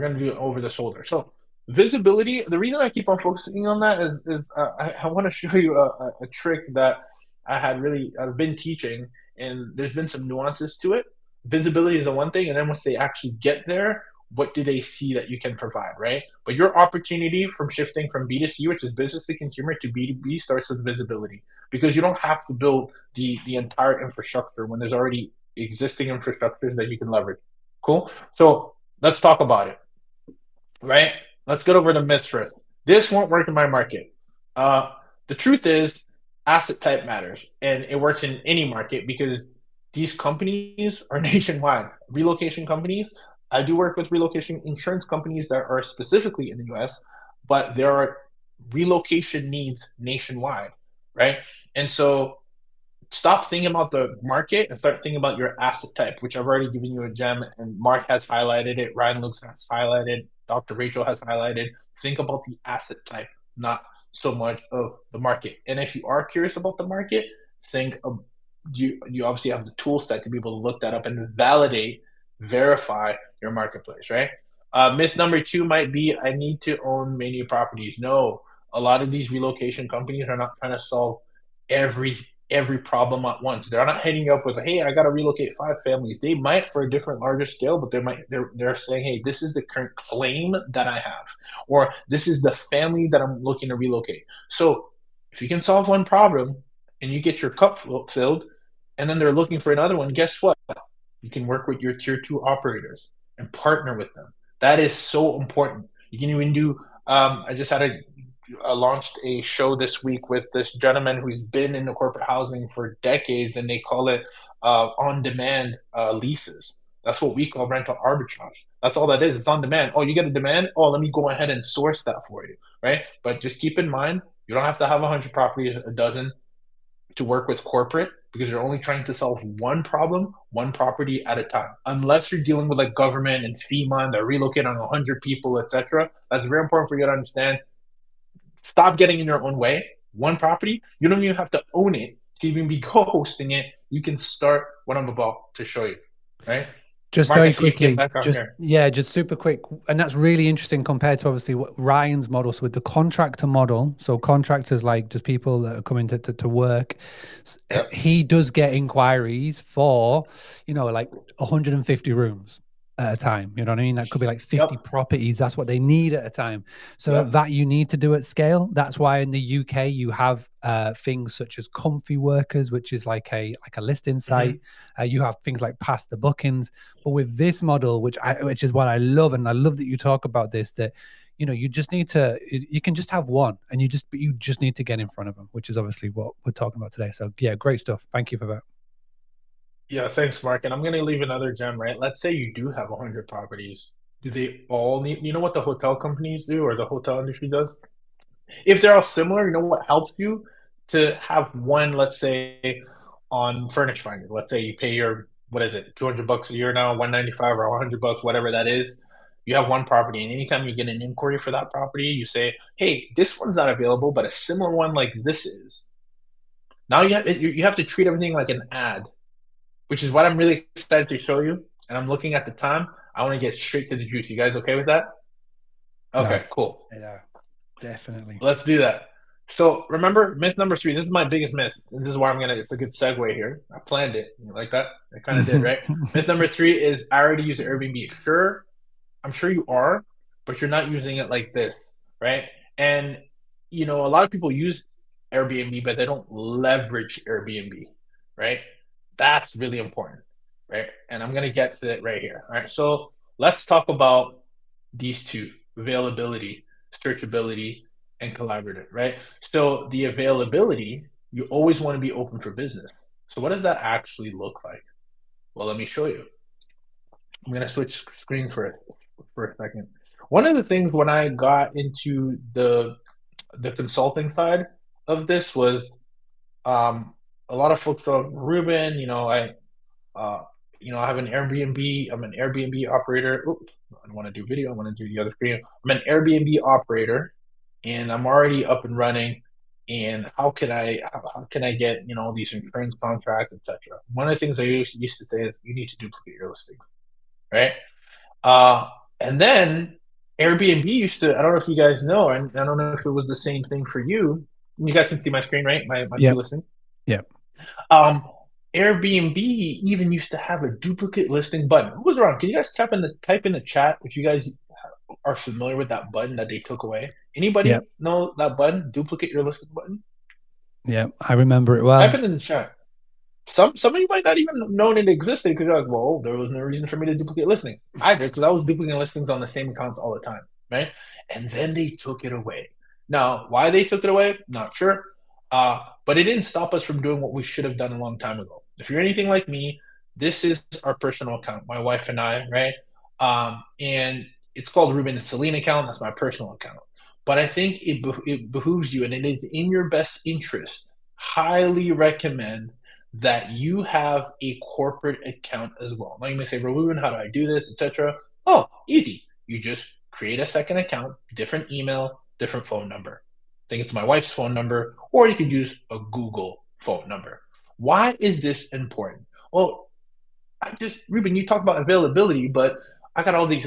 going to do it over the shoulder. So Visibility. The reason I keep on focusing on that is I want to show you a trick that I've been teaching, and there's been some nuances to it. Visibility is the one thing, and then once they actually get there, what do they see that you can provide, right? But your opportunity from shifting from B2C, which is business to consumer, to B2B starts with visibility, because you don't have to build the entire infrastructure when there's already existing infrastructures that you can leverage. Cool. So let's talk about it, right? Let's get over the myths first. This won't work in my market. Uh, the truth is, asset type matters, and it works in any market because these companies are nationwide. Relocation companies. I do work with relocation insurance companies that are specifically in the U.S., but there are relocation needs nationwide, right? And so stop thinking about the market and start thinking about your asset type, which I've already given you a gem, and Mark has highlighted it, Ryan Lukes has highlighted, Dr. Rachel has highlighted. Think about the asset type, not so much of the market. And if you are curious about the market, think of you obviously have the tool set to be able to look that up and validate, verify your marketplace, right? Myth number two might be I need to own many properties. No, a lot of these relocation companies are not trying to solve every every problem at once. They're not hitting you up with, "Hey, I got to relocate 5 families." They might for a different larger scale, but they're saying, "Hey, this is the current claim that I have, or this is the family that I'm looking to relocate." So if you can solve one problem and you get your cup filled, and then they're looking for another one, guess what? You can work with your tier two operators and partner with them. That is so important. You can even do. I just had a launched a show this week with this gentleman who's been in the corporate housing for decades, and they call it on-demand leases. That's what we call rental arbitrage. That's all that is. It's on demand. Oh, you get a demand? Oh, let me go ahead and source that for you, right? But just keep in mind, you don't have to have 100 properties, a dozen, to work with corporate, because you're only trying to solve one problem, one property at a time. Unless you're dealing with like government and FEMA and they're relocating on 100 people, etc. That's very important for you to understand. Stop getting in your own way. One property, you don't even have to own it. You can even be co-hosting it. You can start what I'm about to show you, right? Just Mark, I very see you came quickly, back on here. just super quick, and that's really interesting compared to obviously what Ryan's model. So with the contractor model, so contractors like just people that are coming to work, Yep. he does get inquiries for, like 150 rooms at a time. You know what I mean? That could be like Yep. 50 properties. That's what they need at a time. So Yep. that you need to do at scale. That's why in the UK you have things such as comfy workers, which is like a listing Mm-hmm. site. You have things like past the bookings. But with this model, which is what I love, and I love that you talk about this, that you just need to, you can just have one, and you just need to get in front of them, which is obviously what we're talking about today. So yeah, great stuff. Thank you for that. Yeah, thanks, Mark. And I'm going to leave another gem, right? Let's say you do have 100 properties. Do they all need, you know what the hotel companies do or the hotel industry does? If they're all similar, you know what helps you to have one, let's say, on Furnish Finder. Let's say you pay your, what is it, $200 a year now, 195 or $100, whatever that is. You have one property, and anytime you get an inquiry for that property, you say, "Hey, this one's not available, but a similar one like this is." Now you have to treat everything like an ad, which is what I'm really excited to show you. And I'm looking at the time. I want to get straight to the juice. You guys okay with that? No, Okay, cool. yeah, definitely. Let's do that. So remember, myth number three. This is my biggest myth. This is why I'm gonna. It's a good segue here. I planned it. You like that? I kind of did, right? Myth number three is I already use Airbnb. Sure, I'm sure you are, but you're not using it like this, right? And a lot of people use Airbnb, but they don't leverage Airbnb, right? That's really important, right? And I'm gonna get to it right here. All right. So let's talk about these two: availability, searchability, and collaborative, right? So the availability, you always want to be open for business. So what does that actually look like? Well, let me show you. I'm gonna switch screen for a second. One of the things when I got into the consulting side of this was um, a lot of folks go, "Ruben, uh, I have an Airbnb. I'm an Airbnb operator. Oops, I don't want to do video. I want to do the other screen. I'm an Airbnb operator, and I'm already up and running. And how can I get these insurance contracts, etc." One of the things I used to say is you need to duplicate your listings, right? And then Airbnb used to, I don't know if you guys know, I don't know if it was the same thing for you. You guys can see my screen, right? My two Yep. listings. Yep. Um, Airbnb even used to have a duplicate listing button. Who was wrong? Can you guys type in the chat if you guys are familiar with that button that they took away? Yep. Anybody know that button? Duplicate your listing button? Yep. I remember it Type well. it in the chat. Some of you might not even known it existed because you're like, well, there was no reason for me to duplicate listing. I did because I was duplicating listings on the same accounts all the time, right? And then they took it away. Now, why they took it away, not sure. But it didn't stop us from doing what we should have done a long time ago. If you're anything like me, this is our personal account, my wife and I, right? And it's called Ruben and Celine account. That's my personal account. But I think it behooves you, and it is in your best interest. Highly recommend that you have a corporate account as well. Now you may say, Ruben, how do I do this, etc.? Oh, easy. You just create a second account, different email, different phone number. I think it's my wife's phone number, or you could use a Google phone number. Why is this important? Well, Ruben, you talk about availability, but I got all these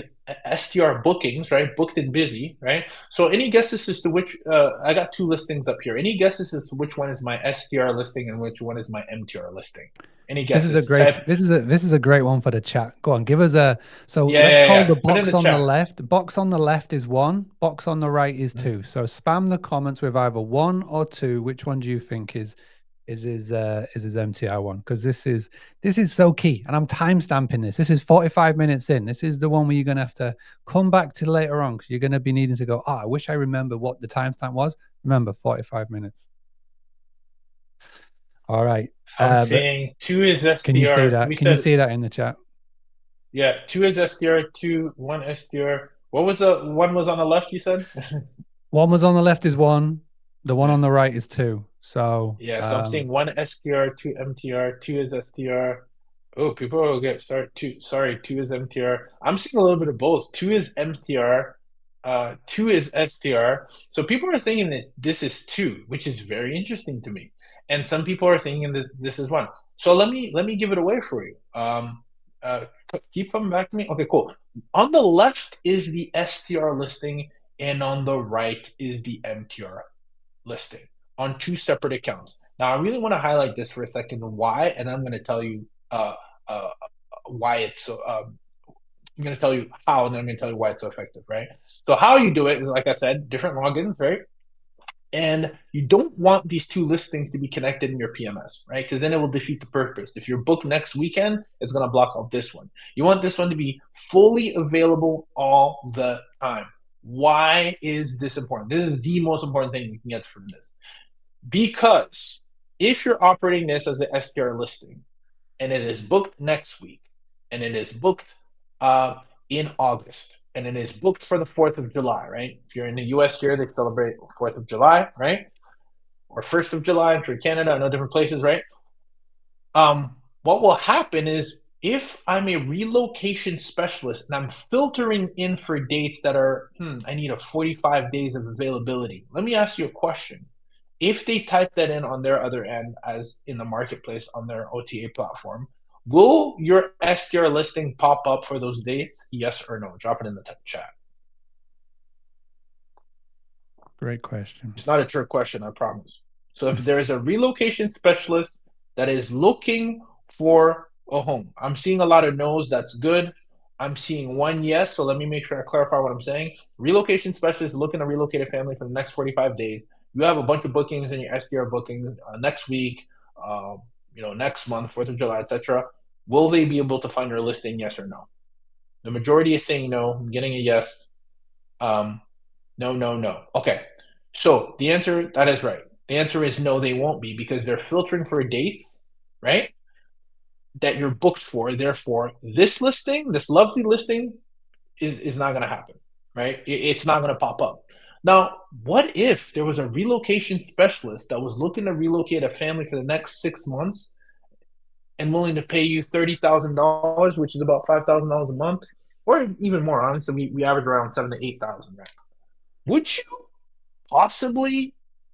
STR bookings, right? Booked and busy, right? So any guesses as to which, I got two listings up here. Any guesses as to which one is my STR listing and which one is my MTR listing? Any This is a guesses? great Type, this is a great one for the chat. Go on, give us a so yeah, let's yeah, call yeah. the Put it in box the on the chat. left. Box on the left is one, box on the right is Mm. two. So spam the comments with either one or two. Which one do you think is his MTR one? Because this is so key. And I'm time stamping this. This is 45 minutes in. This is the one where you're gonna have to come back to later on because you're gonna be needing to go, oh, I wish I remember what the timestamp was. Remember, 45 minutes. All right. So I'm But saying two is can you see STR. So that? we Can you said, see that in the chat? yeah, two is STR, two, one STR. What was the one was on the left, you said? One was on the left is one. The one Yeah. on the right is two. So Yeah, so I'm seeing one STR, two MTR, two is STR. Oh, people will get start two. Sorry, two is MTR. I'm seeing a little bit of both. Two is MTR, two is STR. So people are thinking that this is two, which is very interesting to me. And some people are thinking that this is one. So let me give it away for you. Keep coming back to me. Okay, cool. On the left is the STR listing, and on the right is the MTR listing on two separate accounts. Now, I really want to highlight this for a second. Why? And I'm going to tell you uh, why it's so. I'm going to tell you how, and then I'm going to tell you why it's so effective. Right. So how you do it is, like I said, different logins. Right. And you don't want these two listings to be connected in your PMS, right? Because then it will defeat the purpose. If you're booked next weekend, it's going to block out this one. You want this one to be fully available all the time. Why is this important? This is the most important thing you can get from this. Because if you're operating this as an STR listing and it is booked next week and it is booked in August and it is booked for the 4th of July, right? If you're in the US here, they celebrate 4th of July, right? Or 1st of July. If you're in Canada, I know different places, right? What will happen is if I'm a relocation specialist and I'm filtering in for dates that are, I need a 45 days of availability. Let me ask you a question. If they type that in on their other end, as in the marketplace on their OTA platform, will your STR listing pop up for those dates? Yes or no? Drop it in the chat. great question. It's not a trick question, I promise. So if there is a relocation specialist that is looking for a home, I'm seeing a lot of no's. That's good. I'm seeing one yes. So let me make sure I clarify what I'm saying. Relocation specialist looking to relocate a family for the next 45 days. You have a bunch of bookings in your SDR bookings next week, next month, 4th of July, etc. Will they be able to find your listing? Yes or no? The majority is saying no. I'm getting a yes. Um, no, no, no. Okay. So the answer, that is right. The answer is no, they won't be because they're filtering for dates, right? That you're booked for. Therefore, this listing, this lovely listing, is not going to happen, right? It's not going to pop up. Now, what if there was a relocation specialist that was looking to relocate a family for the next 6 months and willing to pay you $30,000, which is about $5,000 a month, or even more? Honestly, we average around 7 to 8,000, right? Would you possibly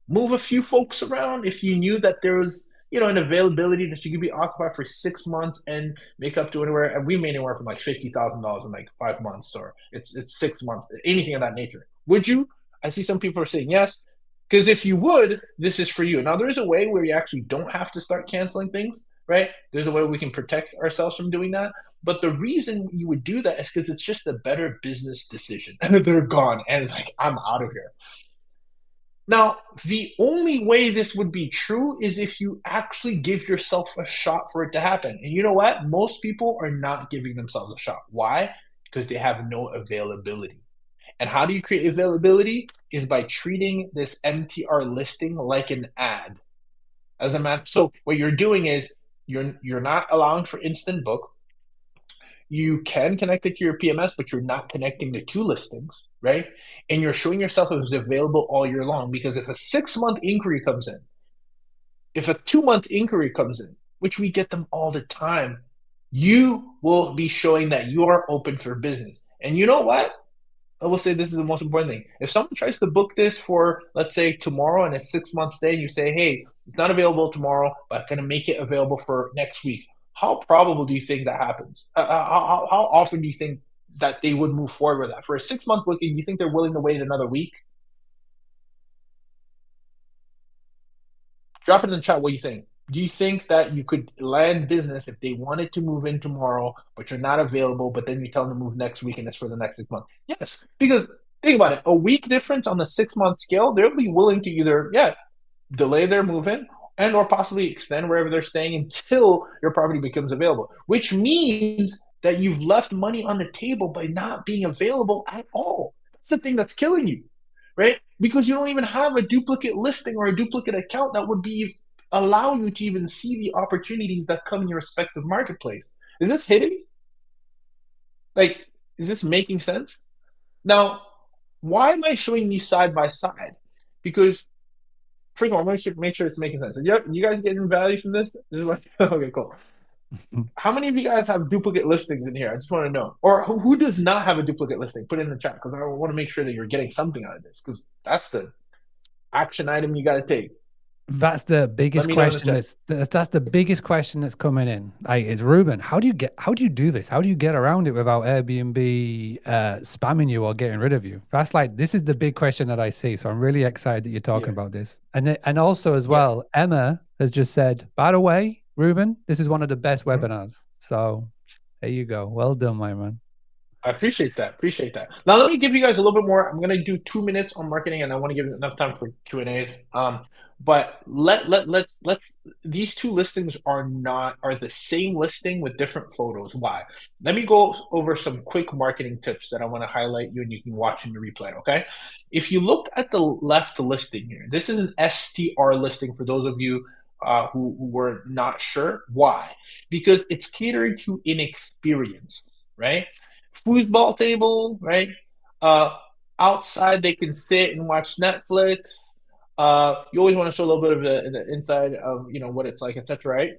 move a few folks around if you knew that there was an availability that you could be occupied for 6 months and make up to anywhere. And we made anywhere from like $50,000 in like 5 months, or it's 6 months, anything of that nature. Would you? I see some people are saying yes. Because if you would, this is for you. Now, there is a way where you actually don't have to start canceling things, right? There's a way we can protect ourselves from doing that. But the reason you would do that is because it's just a better business decision. And they're gone. And it's like, I'm out of here. Now, the only way this would be true is if you actually give yourself a shot for it to happen. And you know what? Most people are not giving themselves a shot. Why? Because they have no availability. And how do you create availability? Is by treating this MTR listing like an ad. As a matter, so what you're doing is you're not allowing for instant book. You can connect it to your PMS, but you're not connecting the two listings, right? And you're showing yourself as available all year long, because if a 6 month inquiry comes in, if a 2 month inquiry comes in, which we get them all the time, you will be showing that you are open for business. And you know what? I will say this is the most important thing. If someone tries to book this for, let's say, tomorrow and it's 6 months stay, and you say, hey, it's not available tomorrow, but I'm going to make it available for next week. How probable do you think that happens? How often do you think that they would move forward with that? For a 6 month booking, you think they're willing to wait another week? Drop it in the chat what you think. Do you think that you could land business if they wanted to move in tomorrow, but you're not available, but then you tell them to move next week and it's for the next 6 months? Yes, because think about it. A week difference on the 6 month scale, they'll be willing to either, delay their move in and or possibly extend wherever they're staying until your property becomes available, which means that you've left money on the table by not being available at all. That's the thing that's killing you, right? Because you don't even have a duplicate listing or a duplicate account that would be allow you to even see the opportunities that come in your respective marketplace. Is this hitting? Like, is this making sense? Now, why am I showing these side by side? Because first of all, I'm going to make sure it's making sense. You guys getting value from this? This is what, okay, cool. How many of you guys have duplicate listings in here? I just want to know. Or who does not have a duplicate listing? Put it in the chat, because I want to make sure that you're getting something out of this, because that's the action item you got to take. That's the biggest question. That's the biggest question that's coming in. Like, is Ruben, how do you do this? How do you get around it without Airbnb spamming you or getting rid of you? This is the big question that I see. So I'm really excited that you're talking about this. And also as well, Emma has just said, by the way, Ruben, this is one of the best webinars. So there you go. Well done, my man. I appreciate that. Now let me give you guys a little bit more. I'm going to do 2 minutes on marketing, and I want to give enough time for Q&As. But let's these two listings are the same listing with different photos. Why? Let me go over some quick marketing tips that I want to highlight you, and you can watch in the replay. Okay. If you look at the left listing here, this is an STR listing for those of you who were not sure. Why? Because it's catering to inexperienced, right? Foosball table, right? Outside they can sit and watch Netflix. You always want to show a little bit of the inside of what it's like, etc. Right?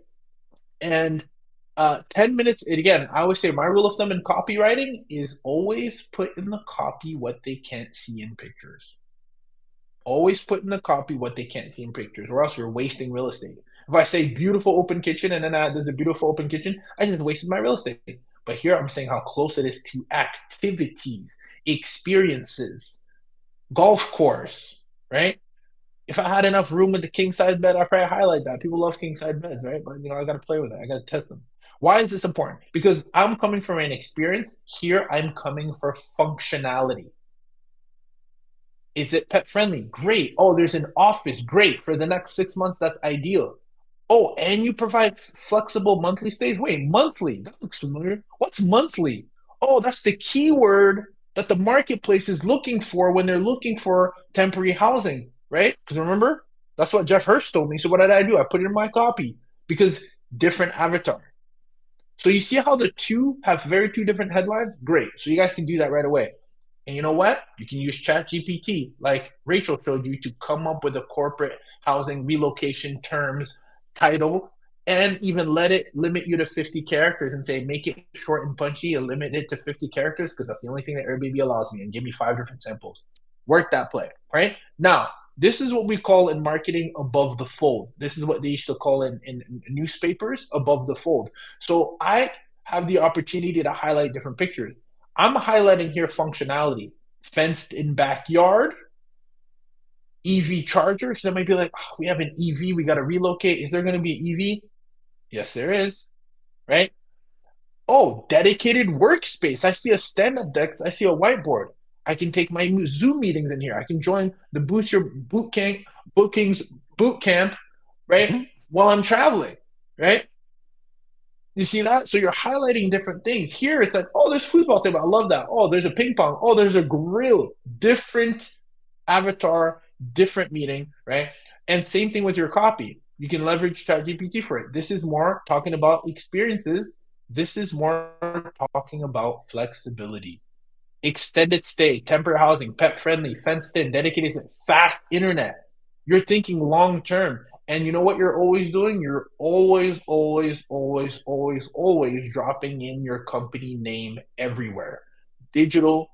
And 10 minutes. And again, I always say my rule of thumb in copywriting is always put in the copy what they can't see in pictures. Always put in the copy what they can't see in pictures, or else you're wasting real estate. If I say beautiful open kitchen and then there's a beautiful open kitchen, I just wasted my real estate. But here I'm saying how close it is to activities, experiences, golf course, right? If I had enough room with the king size bed, I'd probably highlight that. People love king size beds, right? But I got to play with it. I got to test them. Why is this important? Because I'm coming from an experience. Here I'm coming for functionality. Is it pet friendly? Great. Oh, there's an office. Great. For the next 6 months, that's ideal. Oh, and you provide flexible monthly stays? Wait, monthly? That looks familiar. What's monthly? Oh, that's the keyword that the marketplace is looking for when they're looking for temporary housing, right? Because remember, that's what Jeff Hurst told me. So what did I do? I put it in my copy because different avatar. So you see how the two have two different headlines? Great. So you guys can do that right away. And you know what? You can use ChatGPT, like Rachel showed you, to come up with a corporate housing relocation terms title, and even let it limit you to 50 characters and say, make it short and punchy and limit it to 50 characters, because that's the only thing that Airbnb allows me, and give me 5 different samples. Work that play, right? Now, This is what we call in marketing above the fold. This is what they used to call in newspapers above the fold. So I have the opportunity to highlight different pictures. I'm highlighting here functionality, fenced in backyard, EV charger, because I might be like, oh, we have an EV, we got to relocate. Is there going to be an EV? Yes, there is, right? Oh, dedicated workspace. I see a stand-up desk. I see a whiteboard. I can take my Zoom meetings in here. I can join the Boost Your Bootcamp bookings boot camp, right? Mhm. While I'm traveling, right? You see that? So you're highlighting different things. Here it's like, oh, there's foosball table. I love that. Oh, there's a ping pong. Oh, there's a grill. Different avatar, different meeting, right? And same thing with your copy. You can leverage ChatGPT for it. This is more talking about experiences. This is more talking about flexibility. Extended stay, temporary housing, pet friendly, fenced in, dedicated, fast internet. You're thinking long term. And you know what you're always doing? You're always dropping in your company name everywhere. Digital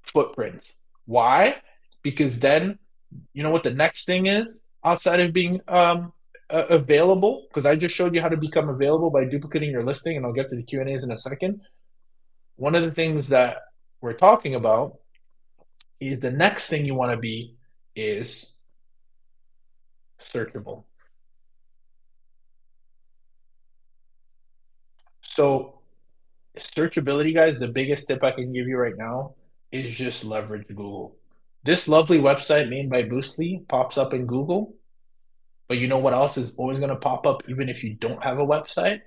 footprints. Why? Because then, you know what the next thing is outside of being available? Because I just showed you how to become available by duplicating your listing, and I'll get to the Q&As in a second. One of the things that we're talking about is the next thing you want to be is searchable. So searchability, guys, the biggest tip I can give you right now is just leverage Google. This lovely website made by Boostly pops up in Google, but you know what else is always going to pop up even if you don't have a website?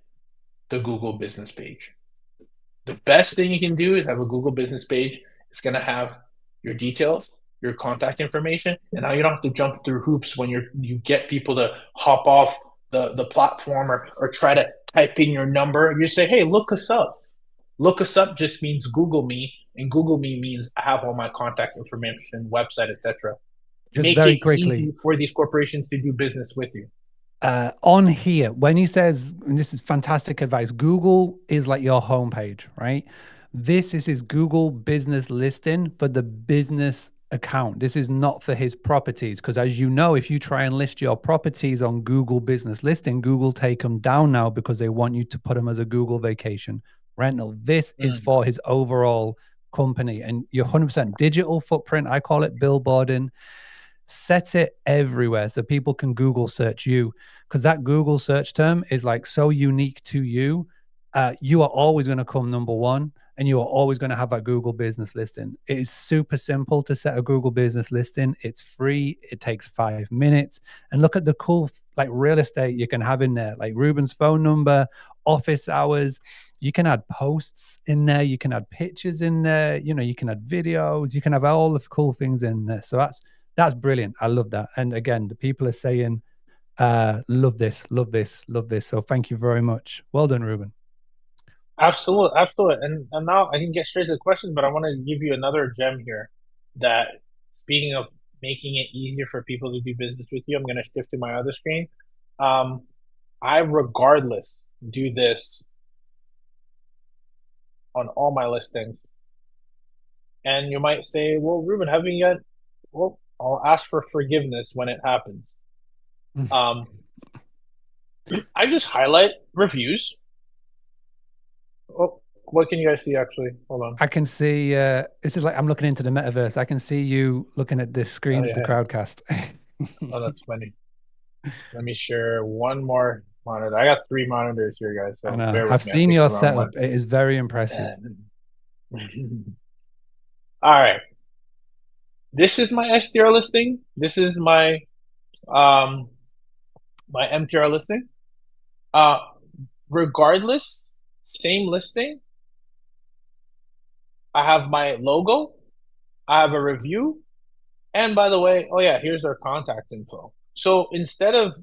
The Google business page. The best thing you can do is have a Google business page. It's going to have your details, your contact information, and now you don't have to jump through hoops when you get people to hop off the platform or try to type in your number. You say, hey, look us up. Look us up just means Google me, and Google me means I have all my contact information, website, etc. Just Make very it quickly, easy for these corporations to do business with you. on here, when he says, and this is fantastic advice, Google is like your homepage, right? This is his Google business listing for the business account. This is not for his properties. Because as you know, if you try and list your properties on Google business listing, Google take them down now because they want you to put them as a Google vacation rental. This is Mm. for his overall company and your 100% digital footprint. I call it billboarding. Set it everywhere so people can Google search you, because that Google search term is like so unique to you. You are always going to come number one, and you are always going to have that Google business listing. It is super simple to set a Google business listing. It's free. It takes 5 minutes. And look at the cool like real estate you can have in there, like Ruben's phone number, office hours. You can add posts in there. You can add pictures in there. You know, you can add videos. You can have all the cool things in there. So that's brilliant. I love that. And again, the people are saying, love this, love this, love this. So thank you very much. Well done, Ruben. Absolutely, absolutely. And now I can get straight to the questions, but I want to give you another gem here that speaking of making it easier for people to do business with you, I'm going to shift to my other screen. Um, I regardless do this on all my listings. And you might say, well, Ruben, haven't you yet? Well, I'll ask for forgiveness when it happens. Um, I just highlight reviews. Oh, what can you guys see actually? Hold on. I can see, this is like I'm looking into the metaverse. I can see you looking at this Oh, screen of the yeah. crowdcast. Oh, that's funny. Let me share one more monitor. I got three monitors here, guys, I so know. bear I've with me. I seen picked your the wrong one. setup. It is very impressive. All right. This is my STR listing. This is um my MTR listing. Uh Regardless, same listing. I have my logo, I have a review, and by the way, oh yeah, here's our contact info. So instead of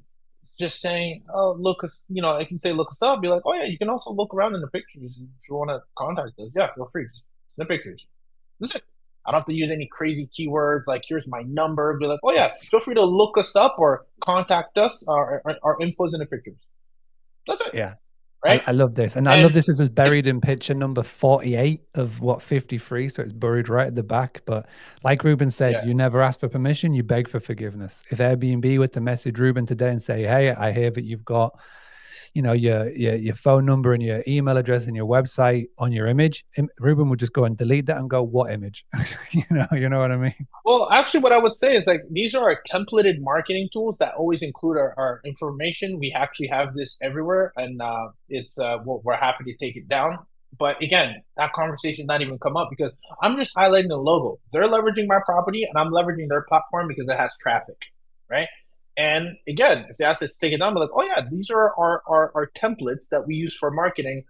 just saying, "Oh, look us," I can say, "Look us up." Be like, "Oh yeah, you can also look around in the pictures if you want to contact us. Yeah, feel free. Just snip pictures. That's it. I don't have to use any crazy keywords like here's my number. Be like, oh yeah, feel free to look us up or contact us. Our info's in the pictures. That's it. Yeah. right? I love this. And I love And this is buried in picture number 48 of what 53. So it's buried right at the back. But like Ruben said, yeah, you never ask for permission, you beg for forgiveness. If Airbnb were to message Ruben today and say, hey, I hear that you've got, your phone number and your email address and your website on your image, Ruben would just go and delete that and go, what image? You know what I mean? well, actually, what I would say is like these are our templated marketing tools that always include our information. We actually have this everywhere, and it's we're happy to take it down. But again, that conversation not even come up because I'm just highlighting the logo. They're leveraging my property, and I'm leveraging their platform because it has traffic, right? And again, if they ask us to take it down, we're like, oh yeah, these are our templates that we use for marketing.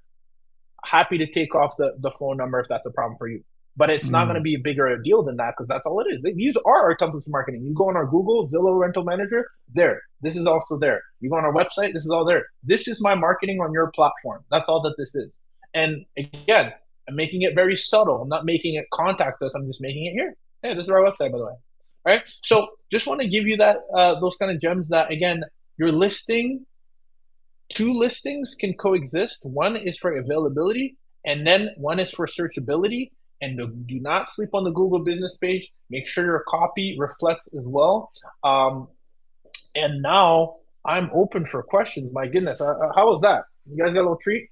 Happy to take off the phone number if that's a problem for you. But it's not going to Mm. be a bigger a deal than that because that's all it is. These are our templates for marketing. You go on our Google, Zillow Rental Manager, there. This is also there. You go on our website, this is all there. This is my marketing on your platform. That's all that this is. And again, I'm making it very subtle. I'm not making it contact us. I'm just making it here. Hey, this is our website, by the way. All right. So just want to give you that those kind of gems that again, your listing two listings can coexist. One is for availability, and then one is for searchability. And do not sleep on the Google business page. Make sure your copy reflects as well. And now I'm open for questions. My goodness, how was that? You guys got a little treat?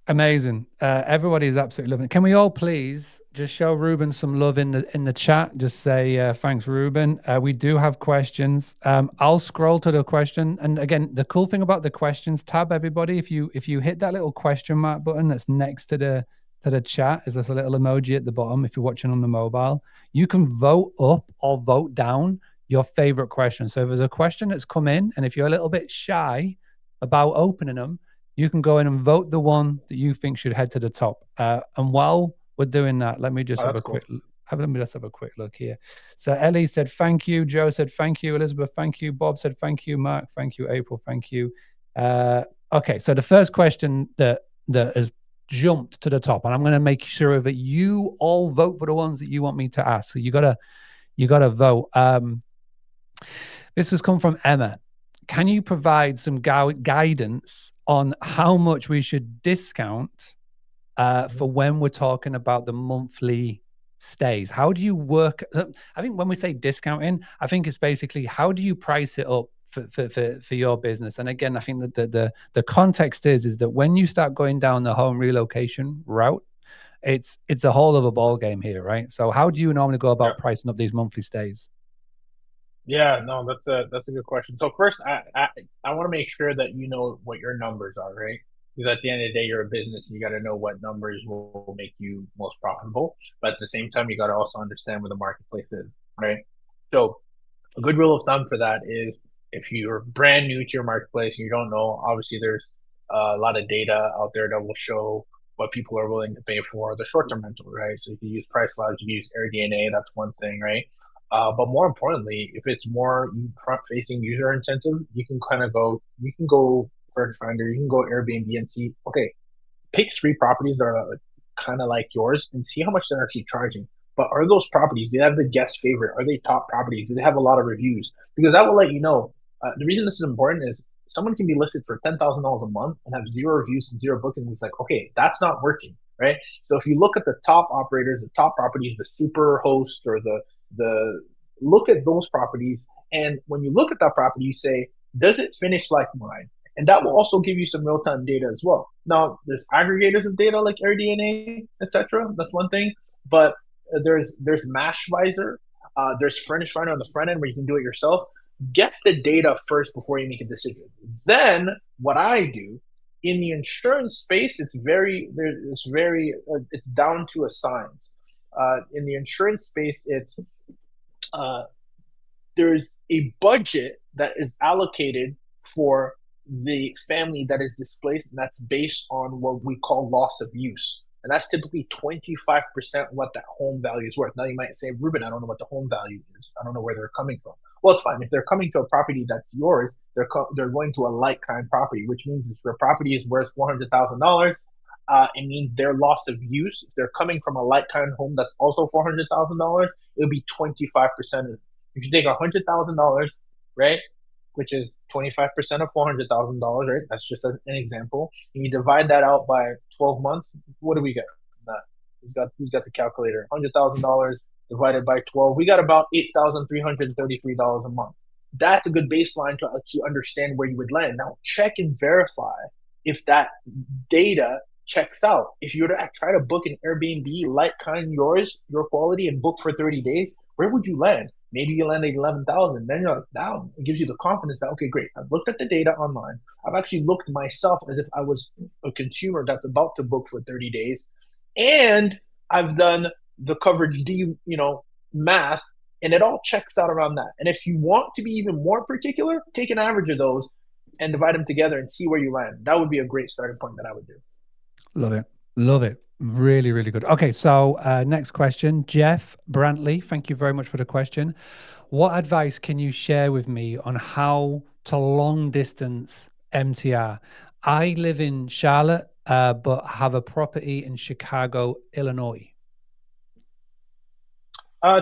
Amazing. Everybody is absolutely loving it. Can we all please just show Ruben some love in the chat? Just say thanks, Ruben. We do have questions. I'll scroll to the question. And again, the cool thing about the questions tab, everybody, if you hit that little question mark button that's next to the chat, is this a little emoji at the bottom if you're watching on the mobile, you can vote up or vote down your favorite question. So if there's a question that's come in, and if you're a little bit shy about opening them, you can go in and vote the one that you think should head to the top. And while we're doing that, let me just Oh, have that's a cool. quick let me just have a quick look here. So Ellie said thank you. Joe said thank you. Elizabeth, thank you. Bob said thank you. Mark, thank you. April, thank you. Okay, so the first question that has jumped to the top, and I'm going to make sure that you all vote for the ones that you want me to ask. So you gotta vote. This has come from Emma. Can you provide some guidance on how much we should discount Mhm. for when we're talking about the monthly stays? How do you work? I think when we say discounting, I think it's basically how do you price it up for your business? And again, I think that the context is that when you start going down the home relocation route, it's a whole other ball game here, right? So how do you normally go Yeah. about pricing up these monthly stays? Yeah, no, that's a good question. So first, I want to make sure that you know what your numbers are, right? Because at the end of the day, you're a business, and you got to know what numbers will make you most profitable. But at the same time, you got to also understand where the marketplace is, right? So a good rule of thumb for that is if you're brand new to your marketplace and you don't know, obviously there's a lot of data out there that will show what people are willing to pay for the short-term rental, right? So if you use Price Labs, you use AirDNA, that's one thing, right? But more importantly, if it's more front-facing, user-intensive, you can go Search Finder, you can go Airbnb and see, okay, pick three properties that are kind of like yours and see how much they're actually charging. But are those properties, do they have the guest favorite? Are they top properties? Do they have a lot of reviews? Because that will let you know. The reason this is important is someone can be listed for $10,000 a month and have zero reviews and zero bookings. It's like, okay, that's not working, right? So if you look at the top operators, the top properties, the super host or the look at those properties, and when you look at that property, you say, does it finish like mine? And that will also give you some real-time data as well. Now, there's aggregators of data like AirDNA, etc. That's one thing, but there's Mashvisor, there's Furnish Finder on the front end where you can do it yourself. Get the data first before you make a decision. Then, what I do in the insurance space, it's down to a science. In the insurance space, it's uh, there's a budget that is allocated for the family that is displaced, and that's based on what we call loss of use. And that's typically 25% what that home value is worth. Now you might say, Ruben, I don't know what the home value is. I don't know where they're coming from. Well, it's fine. If they're coming to a property that's yours, they're going to a like kind property, which means if your property is worth $400,000, it means their loss of use. If they're coming from a like kind home that's also $400,000, it would be 25%. If you take $100,000, right, which is 25% of $400,000, right? That's just an example. And you divide that out by 12 months. What do we get from that? Who's got the calculator? $100,000 divided by 12. We got about $8,333 a month. That's a good baseline to let you understand where you would land. Now check and verify if that data checks out. If you were to try to book an Airbnb like kind your quality, and book for 30 days, where would you land? Maybe you land at 11,000. Then you're like, down. It gives you the confidence that, okay, great. I've looked at the data online. I've actually looked myself as if I was a consumer that's about to book for 30 days. And I've done the coverage math, and it all checks out around that. And if you want to be even more particular, take an average of those and divide them together and see where you land. That would be a great starting point that I would do. Love it. Love it. Really, really good. Okay, so next question. Jeff Brantley, thank you very much for the question. What advice can you share with me on how to long distance MTR? I live in Charlotte, but have a property in Chicago, Illinois.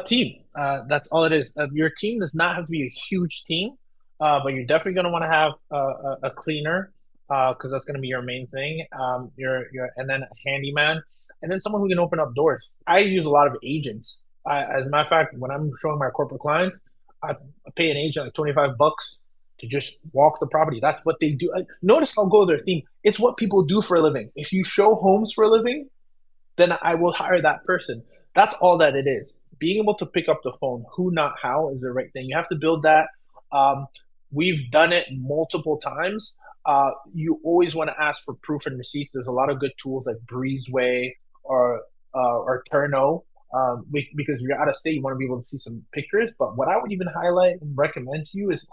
Team. That's all it is. Your team does not have to be a huge team, but you're definitely going to want to have a cleaner, because that's going to be your main thing. And then a handyman, and then someone who can open up doors. I use a lot of agents. As a matter of fact, when I'm showing my corporate clients, I pay an agent like $25 to just walk the property. That's what they do. Notice I'll go with their theme. It's what people do for a living. If you show homes for a living, then I will hire that person. That's all that it is. Being able to pick up the phone, who, not how, is the right thing. You have to build that. Um, we've done it multiple times. You always want to ask for proof and receipts. There's a lot of good tools like Breezeway or Turno. Because if you're out of state, you want to be able to see some pictures. But what I would even highlight and recommend to you is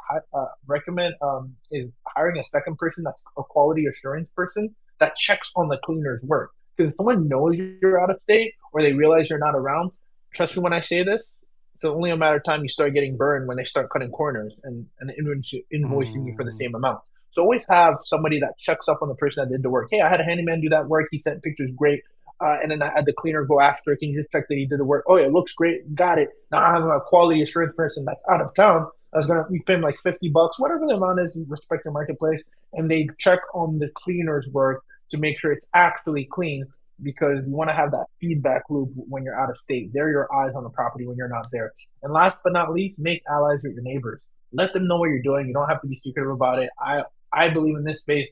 hiring a second person that's a quality assurance person that checks on the cleaner's work. Because if someone knows you're out of state or they realize you're not around, trust me when I say this, it's only a matter of time you start getting burned when they start cutting corners and invoicing you for the same amount. So always have somebody that checks up on the person that did the work. Hey, I had a handyman do that work. He sent pictures, great. And then I had the cleaner go after. Can you just check that he did the work? Oh, yeah, it looks great. Got it. Now I have a quality assurance person that's out of town. You pay him like $50, whatever the amount is in respective marketplace, and they check on the cleaner's work to make sure it's actually clean, because you want to have that feedback loop when you're out of state. They're your eyes on the property when you're not there. And last but not least, make allies with your neighbors. Let them know what you're doing. You don't have to be secretive about it. I believe in this space.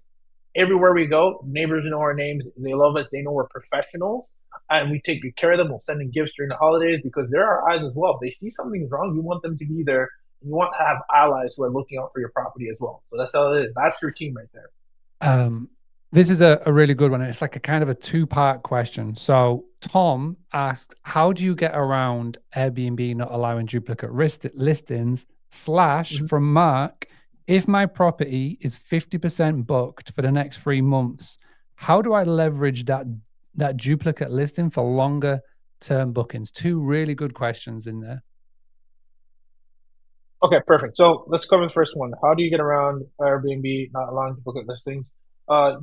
Everywhere we go, neighbors know our names. They love us. They know we're professionals, and we take good care of them. We'll send them gifts during the holidays because they're our eyes as well. If they see something's wrong, you want them to be there. You want to have allies who are looking out for your property as well. So that's all it is. That's your team right there. This is a really good one. It's like a kind of a two-part question. So Tom asked, how do you get around Airbnb not allowing duplicate listings? From Mark, if my property is 50% booked for the next 3 months, how do I leverage that duplicate listing for longer term bookings? Two really good questions in there. Okay, perfect. So let's cover the first one. How do you get around Airbnb not allowing duplicate listings?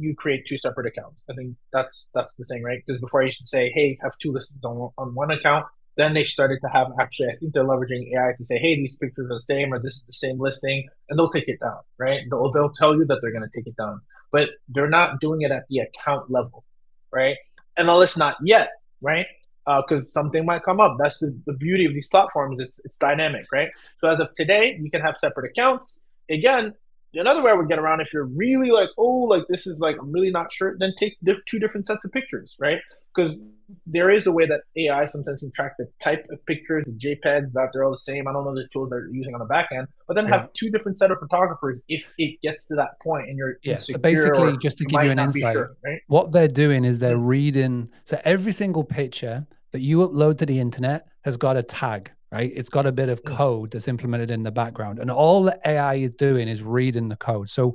You create two separate accounts. I think that's the thing, right? Because before I used to say, hey, have two listings on one account. Then they started to have, actually, I think they're leveraging AI to say, hey, these pictures are the same, or this is the same listing, and they'll take it down, right? They'll tell you that they're going to take it down, but they're not doing it at the account level, right? And it's not yet, right? Because something might come up. That's the beauty of these platforms. It's dynamic, right? So as of today, you can have separate accounts. Again, another way I would get around, if you're really like, oh, like this is like, I'm really not sure, then take two different sets of pictures, right? Because there is a way that AI sometimes can track the type of pictures, the JPEGs, that they're all the same. I don't know the tools they're using on the back end, but then have two different set of photographers if it gets to that point and you're insecure. So basically, just to give you an insight, right? What they're doing is they're reading. So every single picture that you upload to the internet has got a tag, right? It's got a bit of code that's implemented in the background. And all the AI is doing is reading the code. So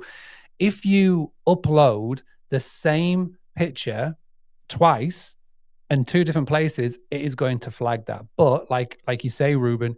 if you upload the same picture twice in two different places, it is going to flag that. But like you say, Ruben,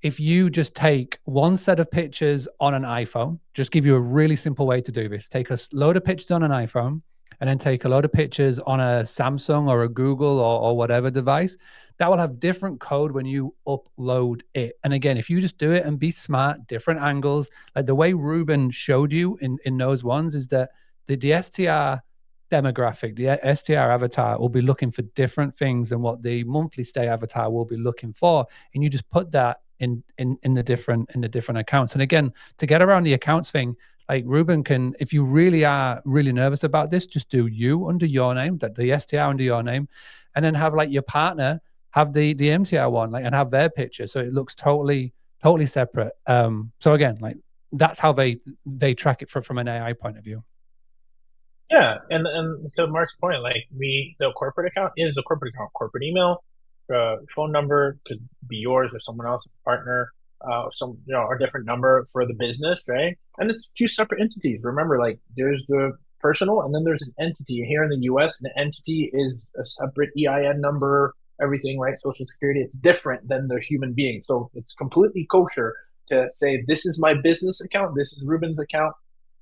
if you just take one set of pictures on an iPhone, just give you a really simple way to do this. Take a load of pictures on an iPhone and then take a load of pictures on a Samsung or a Google or whatever device. that will have different code when you upload it. And again, if you just do it and be smart, different angles, like the way Ruben showed you in those ones, is that the STR demographic, the STR avatar will be looking for different things than what the monthly stay avatar will be looking for. And you just put that in the different accounts. And again, to get around the accounts thing, like Ruben can, if you really are really nervous about this, just do you under your name, that the STR under your name, and then have like your partner have the MTR one, like, and have their picture, so it looks totally separate. So again, like that's how they track it from an AI point of view. Yeah, and to Mark's point, like the corporate account is a corporate account. Corporate email, phone number could be yours or someone else, partner, some a different number for the business, right? And it's two separate entities. Remember, like there's the personal, and then there's an entity here in the U.S. An entity is a separate EIN number, everything, right? Social Security. It's different than the human being, so it's completely kosher to say this is my business account, this is Ruben's account,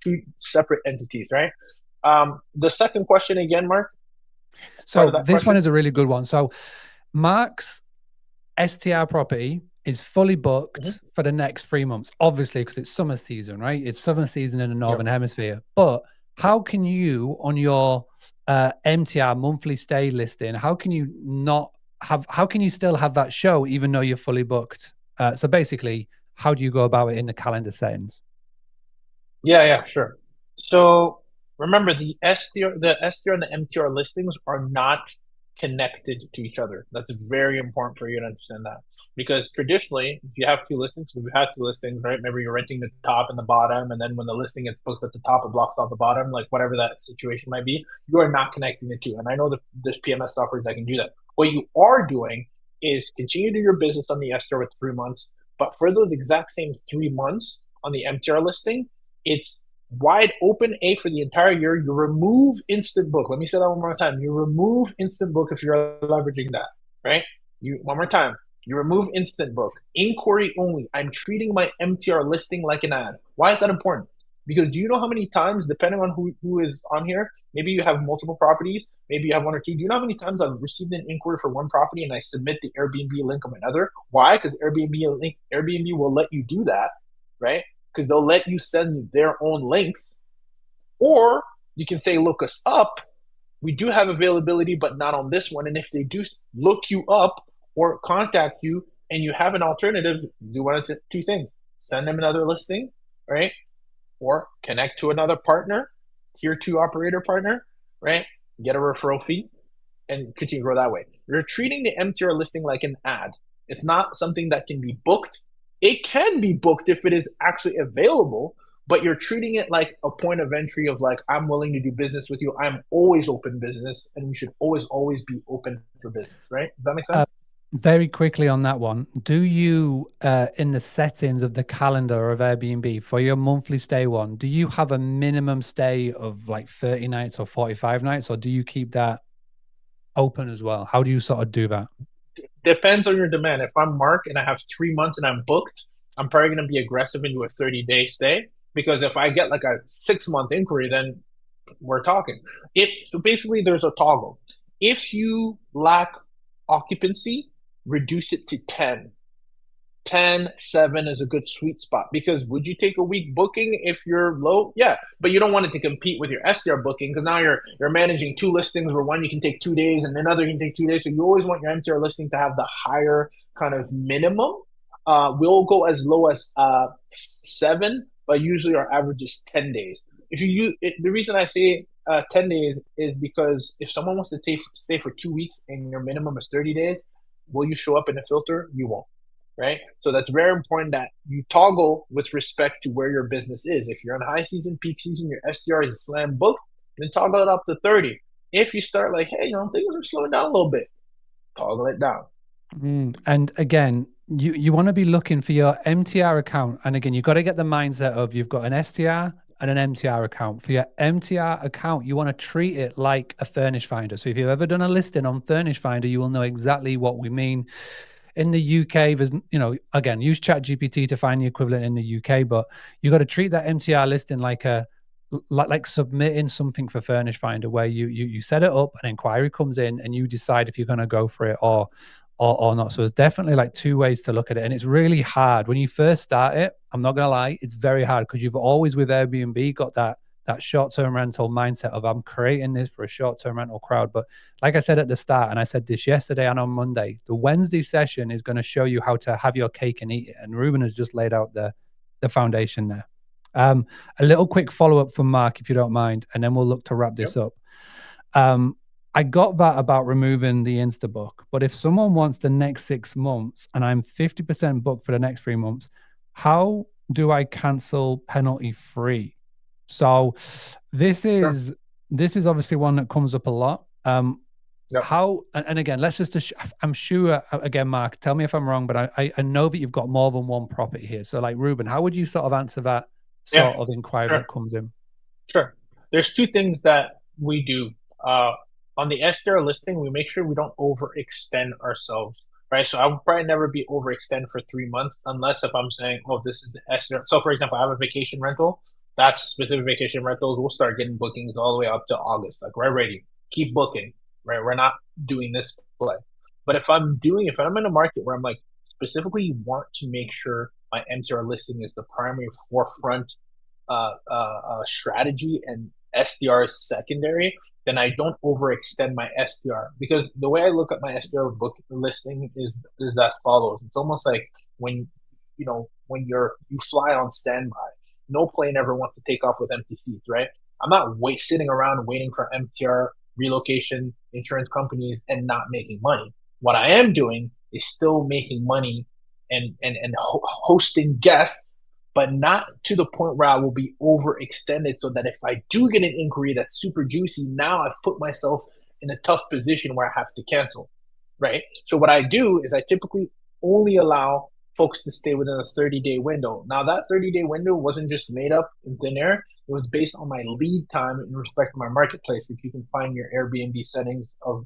two separate entities, right? The second question again, Mark, part So of that this one question. is a really good one. So Mark's STR property is fully booked Mm-hmm. for the next 3 months, obviously, because it's summer season, right? It's summer season in the Yep. Northern Hemisphere. But how can you, on your MTR monthly stay listing, how can you not have, how can you still have that show even though you're fully booked? So basically, how do you go about it in the calendar settings? Yeah, sure. So remember the STR and the MTR listings are not connected to each other. That's very important for you to understand that. Because traditionally, if you have two listings, if you have two listings, right? Maybe you're renting the top and the bottom, and then when the listing gets booked at the top, it blocks off the bottom, like whatever that situation might be, you are not connecting the two. And I know that there's PMS software that can do that. What you are doing is continue to do your business on the STR with 3 months, but for those exact same 3 months on the MTR listing, it's wide open A for the entire year. You remove instant book. Let me say that one more time. You remove instant book if you're leveraging that, right? You one more time. You remove instant book. Inquiry only. I'm treating my MTR listing like an ad. Why is that important? Because do you know how many times, depending on who is on here, maybe you have multiple properties, maybe you have one or two. Do you know how many times I've received an inquiry for one property and I submit the Airbnb link of another? Why? Because Airbnb will let you do that, right? Because they'll let you send their own links, or you can say, look us up. We do have availability, but not on this one. And if they do look you up or contact you and you have an alternative, do one of two things: send them another listing, right? Or connect to another partner, tier two operator partner, right? Get a referral fee and continue to grow that way. You're treating the MTR listing like an ad. It's not something that can be booked. It can be booked if it is actually available, but you're treating it like a point of entry of like, I'm willing to do business with you. I'm always open business, and we should always be open for business, right? Does that make Uh, sense? Very quickly on that one, do you, in the settings of the calendar of Airbnb for your monthly stay one, do you have a minimum stay of like 30 nights or 45 nights, or do you keep that open as well? How do you sort of do that? Depends on your demand. If I'm Mark and I have 3 months and I'm booked, I'm probably going to be aggressive into a 30-day stay, because if I get like a 6 month inquiry, then we're talking. So basically there's a toggle. If you lack occupancy, reduce it to 10. 10, 7 is a good sweet spot, because would you take a week booking if you're low? Yeah, but you don't want it to compete with your SDR booking, because now you're managing two listings where one you can take 2 days and another you can take 2 days. So you always want your MTR listing to have the higher kind of minimum. We'll go as low as 7, but usually our average is 10 days. If you use it, the reason I say 10 days is because if someone wants to stay for 2 weeks and your minimum is 30 days, will you show up in a filter? You won't, right? So that's very important that you toggle with respect to where your business is. If you're on high season, peak season, your SDR is slam booked, then toggle it up to 30. If you start like, hey, things are slowing down a little bit, toggle it down. And again, you want to be looking for your MTR account. And again, you've got to get the mindset of you've got an STR and an MTR account. For your MTR account, you want to treat it like a furnish finder. So if you've ever done a listing on Furnish Finder, you will know exactly what we mean. In the UK, there's, again, use ChatGPT to find the equivalent in the UK, but you got to treat that MTR listing like submitting something for Furnish Finder, where you set it up, an inquiry comes in, and you decide if you're going to go for it or not. So there's definitely like two ways to look at it. And it's really hard when you first start it. I'm not gonna lie, it's very hard because you've always with Airbnb got that short-term rental mindset of I'm creating this for a short-term rental crowd. But like I said at the start, and I said this yesterday and on Monday, the Wednesday session is going to show you how to have your cake and eat it. And Ruben has just laid out the foundation there. A little quick follow-up from Mark, if you don't mind, and then we'll look to wrap this Yep. up. I got that about removing the Instabook, but if someone wants the next 6 months and I'm 50% booked for the next 3 months, how do I cancel penalty free? So this Sure. is this is obviously one that comes up a lot. Yep. How and again, let's just I'm sure again, Mark, tell me if I'm wrong, but I know that you've got more than one property here. So like Ruben, how would you sort of answer that Yeah. sort of inquiry Sure. that comes in? Sure. There's two things that we do. Uh, on the STR listing, we make sure we don't overextend ourselves, right? So I would probably never be overextend for 3 months unless if I'm saying, oh, this is the STR. So for example, I have a vacation rental. That's specific vacation rentals. We'll start getting bookings all the way up to August. Like we're ready. Keep booking, right? We're not doing this play. But if I'm in a market where I'm like specifically want to make sure my MTR listing is the primary forefront strategy and SDR is secondary, then I don't overextend my SDR because the way I look at my SDR book listing is as follows. It's almost like when when you fly on standby. No plane ever wants to take off with empty seats, right? I'm not sitting around waiting for MTR relocation insurance companies and not making money. What I am doing is still making money and hosting guests but not to the point where I will be overextended so that if I do get an inquiry that's super juicy, now I've put myself in a tough position where I have to cancel, right? So what I do is I typically only allow folks to stay within a 30-day window. Now that 30-day window wasn't just made up in thin air. It was based on my lead time in respect to my marketplace, which you can find your Airbnb settings of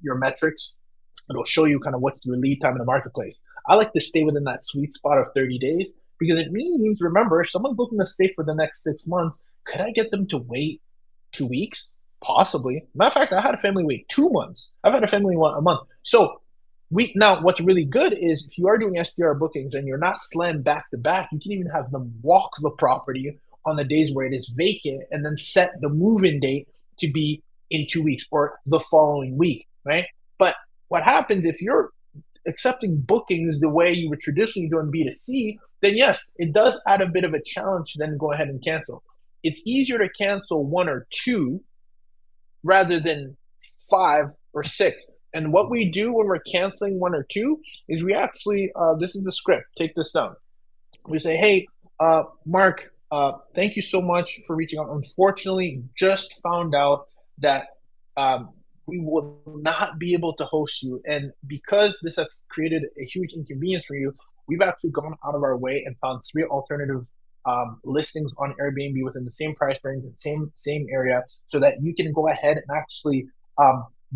your metrics. It'll show you kind of what's your lead time in the marketplace. I like to stay within that sweet spot of 30 days because it means, remember, if someone's looking to stay for the next 6 months, could I get them to wait 2 weeks? Possibly. Matter of fact, I had a family wait 2 months. I've had a family wait a month. So now what's really good is if you are doing SDR bookings and you're not slammed back to back, you can even have them walk the property on the days where it is vacant and then set the move-in date to be in 2 weeks or the following week, right? But what happens if you're accepting bookings the way you would traditionally do in B2C, then yes, it does add a bit of a challenge to then go ahead and cancel. It's easier to cancel one or two rather than 5 or 6. And what we do when we're canceling one or two is we actually, this is the script, take this down. We say, hey, Mark, thank you so much for reaching out. Unfortunately, just found out that we will not be able to host you. And because this has created a huge inconvenience for you, we've actually gone out of our way and found 3 alternative listings on Airbnb within the same price range, the same area, so that you can go ahead and actually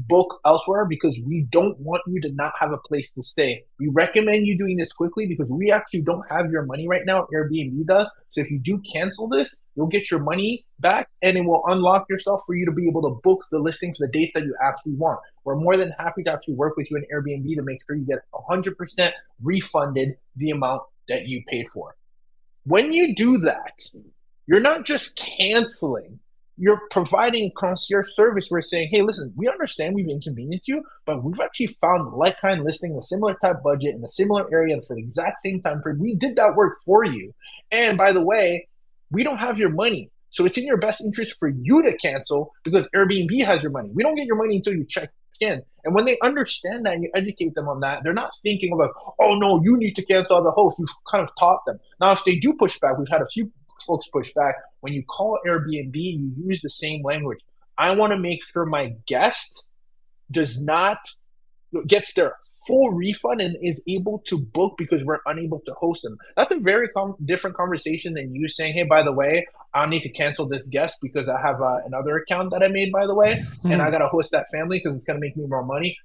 book elsewhere because we don't want you to not have a place to stay. We recommend you doing this quickly because we actually don't have your money right now. Airbnb does. So if you do cancel this, you'll get your money back and it will unlock yourself for you to be able to book the listings for the dates that you actually want. We're more than happy to actually work with you in Airbnb to make sure you get 100% refunded the amount that you paid for. When you do that, you're not just canceling, you're providing concierge service. We're saying, hey, listen, we understand we've inconvenienced you, but we've actually found like kind listing, a similar type budget in a similar area for the exact same time frame. We did that work for you. And by the way, we don't have your money. So it's in your best interest for you to cancel because Airbnb has your money. We don't get your money until you check in. And when they understand that and you educate them on that, they're not thinking of like, oh no, you need to cancel the host. You've kind of taught them. Now, if they do push back, we've had a few folks push back. When you call Airbnb, you use the same language. I want to make sure my guest does not gets their full refund and is able to book because we're unable to host them. That's a very different conversation than you saying, hey, by the way, I need to cancel this guest because I have another account that I made, by the way, and I got to host that family because it's going to make me more money.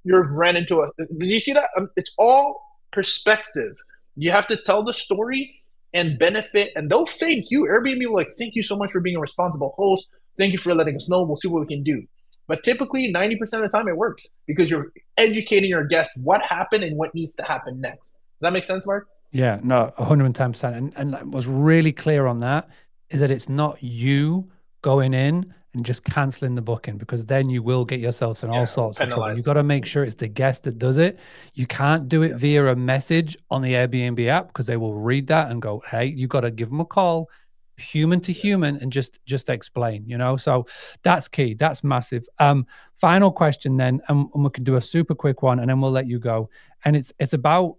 You've ran into a, did you see that? It's all perspective. You have to tell the story and benefit, and they'll thank you. Airbnb will like, thank you so much for being a responsible host. Thank you for letting us know. We'll see what we can do. But typically, 90% of the time, it works because you're educating your guests what happened and what needs to happen next. Does that make sense, Mark? Yeah, no, 110%. And was really clear on that is that it's not you going in and just canceling the booking, because then you will get yourselves in all Yeah, sorts of trouble. You penalized. got to make sure it's the guest that does it. You can't do it Yeah, via a message on the Airbnb app, because they will read that and go, "Hey, you got to give them a call, human to yeah, human, and just explain." So that's key. That's massive. Final question then, and we can do a super quick one, and then we'll let you go. And it's about,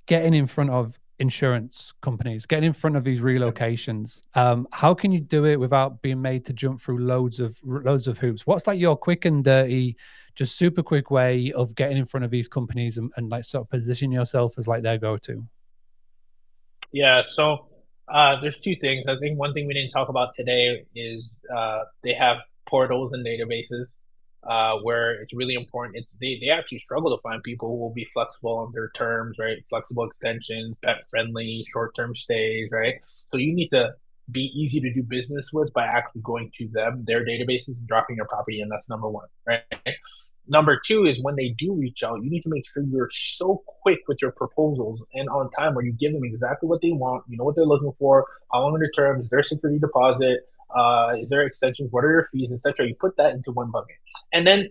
getting in front of insurance companies, getting in front of these yeah. relocations. How can you do it without being made to jump through loads of hoops? What's like your quick and dirty, just super quick way of getting in front of these companies, and like sort of position yourself as like their go-to? Yeah, so there's two things. I think one thing we didn't talk about today is they have portals and databases where it's really important. They actually struggle to find people who will be flexible on their terms, right? Flexible extensions, pet friendly, short term stays, right? So you need to be easy to do business with by actually going to them, their databases, and dropping your property in. That's number one, right? Number two is when they do reach out, you need to make sure you're so quick with your proposals and on time where you give them exactly what they want, you know what they're looking for, how long are their terms, their security deposit, is there extensions, what are your fees, etc. You put that into one bucket. And then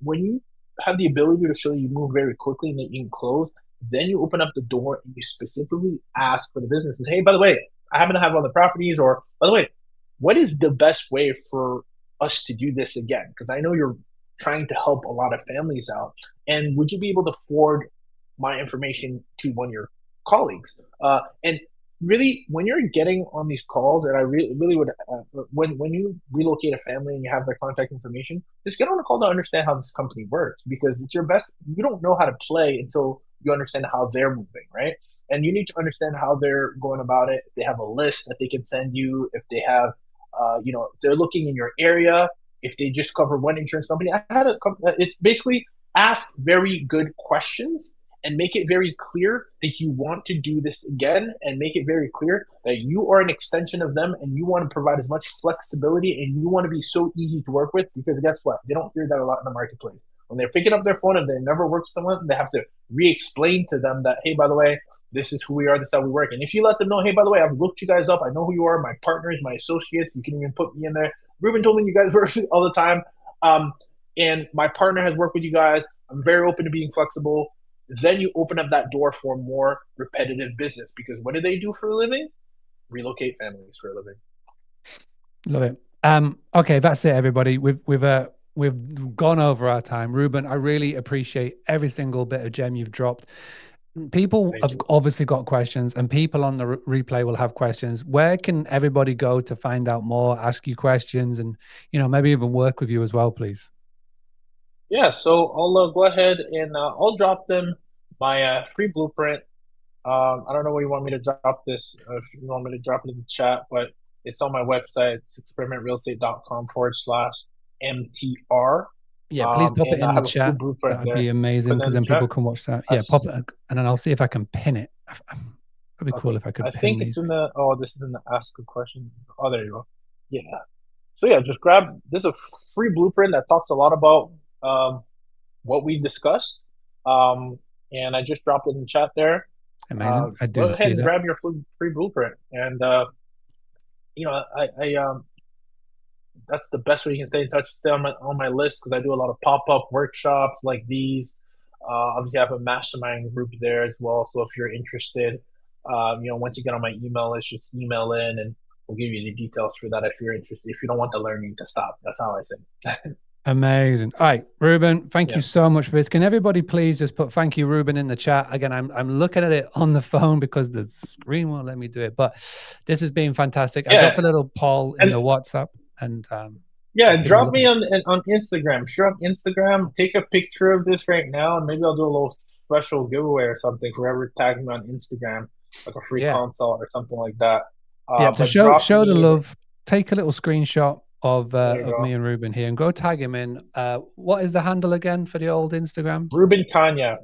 when you have the ability to show you move very quickly and that you can close, then you open up the door and you specifically ask for the business. Hey, by the way, I happen to have other properties, or by the way, what is the best way for us to do this again? Because I know you're trying to help a lot of families out. And would you be able to forward my information to one of your colleagues? And really, when you're getting on these calls, and I really would, when you relocate a family and you have their contact information, just get on a call to understand how this company works, because it's your best. You don't know how to play until you understand how they're moving, right? And you need to understand how they're going about it. If they have a list that they can send you, if they have, if they're looking in your area, if they just cover one insurance company. I had it basically ask very good questions and make it very clear that you want to do this again, and make it very clear that you are an extension of them and you want to provide as much flexibility and you want to be so easy to work with, because guess what? They don't hear that a lot in the marketplace. When they're picking up their phone and they never worked with someone, they have to re-explain to them that, hey, by the way, this is who we are, this is how we work. And if you let them know, hey, by the way, I've looked you guys up, I know who you are, my partners, my associates, you can even put me in there. Ruben told me you guys work all the time. Um, and my partner has worked with you guys. I'm very open to being flexible. Then you open up that door for more repetitive business, because what do they do for a living? Relocate families for a living. Love it. Okay, that's it, everybody. We've gone over our time. Ruben, I really appreciate every single bit of gem you've dropped. People Thank have you. obviously got questions, and people on the replay will have questions. Where can everybody go to find out more, ask you questions, and maybe even work with you as well, please? Yeah, so I'll go ahead and I'll drop them my free blueprint. I don't know where you want me to drop this. If you want me to drop it in the chat, but it's on my website. It's experimentrealestate.com/MTR. Yeah, please pop it And I in the have a free chat. blueprint That'd be there. amazing, Put that because in the then chat. people can watch that. Yeah, That's pop it, and then I'll see if I can pin it. That'd be cool okay. if I could I pin think it's these. in the. Oh, this is in the ask a question. Oh, there you go. Yeah. So yeah, just grab. There's a free blueprint that talks a lot about what we discussed. Um, and I just dropped it in the chat there. Amazing. I Go do ahead see and that. grab your free blueprint, and I that's the best way you can stay in touch. Stay on my list, because I do a lot of pop up workshops like these. Obviously, I have a mastermind group there as well. So if you're interested, once you get on my email list, just email in, and we'll give you the details for that if you're interested. If you don't want the learning to stop, that's how I say. Amazing. All right, Ruben, thank Yeah, you so much for this. Can everybody please just put "thank you, Ruben" in the chat? Again, I'm looking at it on the phone because the screen won't let me do it. But this has been fantastic. I dropped yeah, a little poll in and the WhatsApp, and yeah, people are drop loving me it. on Instagram. Sure, on Instagram. Take a picture of this right now, and maybe I'll do a little special giveaway or something for whoever tagged me on Instagram, like a free Yeah, consult or something like that. yeah. To But show drop show the me. love, take a little screenshot There you of me go. and Ruben here, and go tag him in. What is the handle again for the old Instagram? Ruben Kanya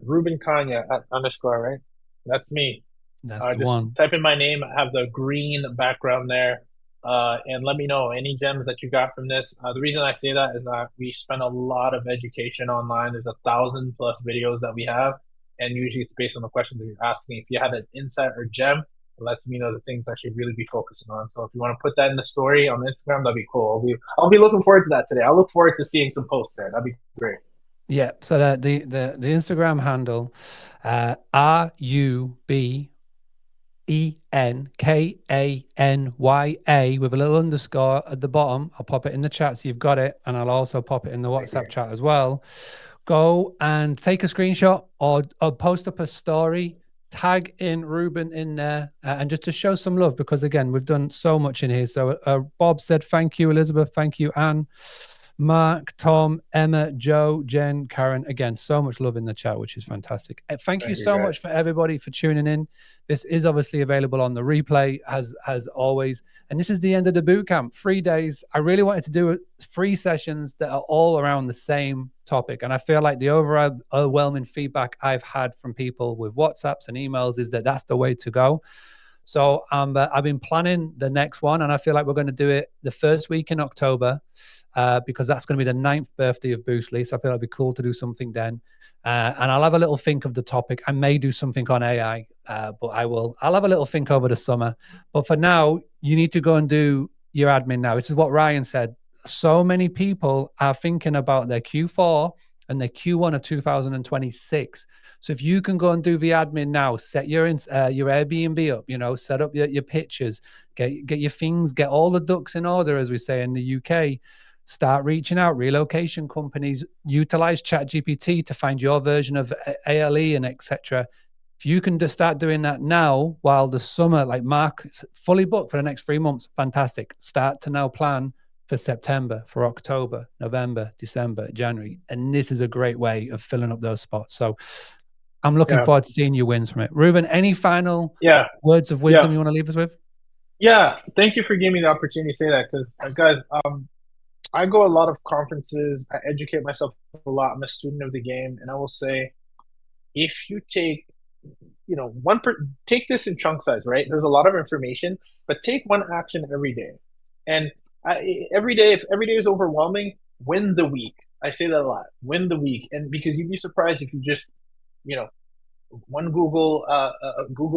at underscore, right? That's me. That's the Just one. type in my name. I have the green background there. and let me know any gems that you got from this. The reason I say that is that we spend a lot of education online. There's 1,000+ videos that we have, and usually it's based on the questions that you're asking. If you have an insight or gem, it lets me know the things I should really be focusing on. So if you want to put that in the story on Instagram, that'd be cool. I'll be looking forward to that today. I look forward to seeing some posts there. That'd be great. Yeah. So the Instagram handle, RUBENKANYA with a little underscore at the bottom. I'll pop it in the chat so you've got it, and I'll also pop it in the Thank WhatsApp you. chat as well. Go and take a screenshot or post up a story, tag in Ruben in there, and just to show some love, because again, we've done so much in here. So Bob said thank you, Elizabeth, thank you, Anne, Mark, Tom, Emma, Joe, Jen, Karen. Again, so much love in the chat, which is fantastic. Thank you so much for everybody for tuning in. This is obviously available on the replay as always. And this is the end of the boot camp. 3 days. I really wanted to do 3 sessions that are all around the same topic. And I feel like the overwhelming feedback I've had from people with WhatsApps and emails is that that's the way to go. So I've been planning the next one, and I feel like we're going to do it the first week in October, because that's going to be the 9th birthday of Boostly. So I feel it'd be cool to do something then. And I'll have a little think of the topic. I may do something on AI, but I'll have a little think over the summer. But for now, you need to go and do your admin now. This is what Ryan said. So many people are thinking about their Q4 and their Q1 of 2026. So if you can go and do the admin now, set your Airbnb up, set up your pictures, get your things, get all the ducks in order, as we say in the UK. Start reaching out, relocation companies, utilize ChatGPT to find your version of ALE and etc. If you can just start doing that now, while the summer, like Mark, is fully booked for the next 3 months, fantastic. Start to now plan for September, for October, November, December, January. And this is a great way of filling up those spots. So I'm looking forward to seeing your wins from it. Ruben, any final words of wisdom you want to leave us with? Yeah, thank you for giving me the opportunity to say that, because guys, I go a lot of conferences. I educate myself a lot. I'm a student of the game, and I will say, if you take, take this in chunk size, right? There's a lot of information, but take one action every day. And every day, if every day is overwhelming, win the week. I say that a lot. Win the week, and because you'd be surprised if you just, one Google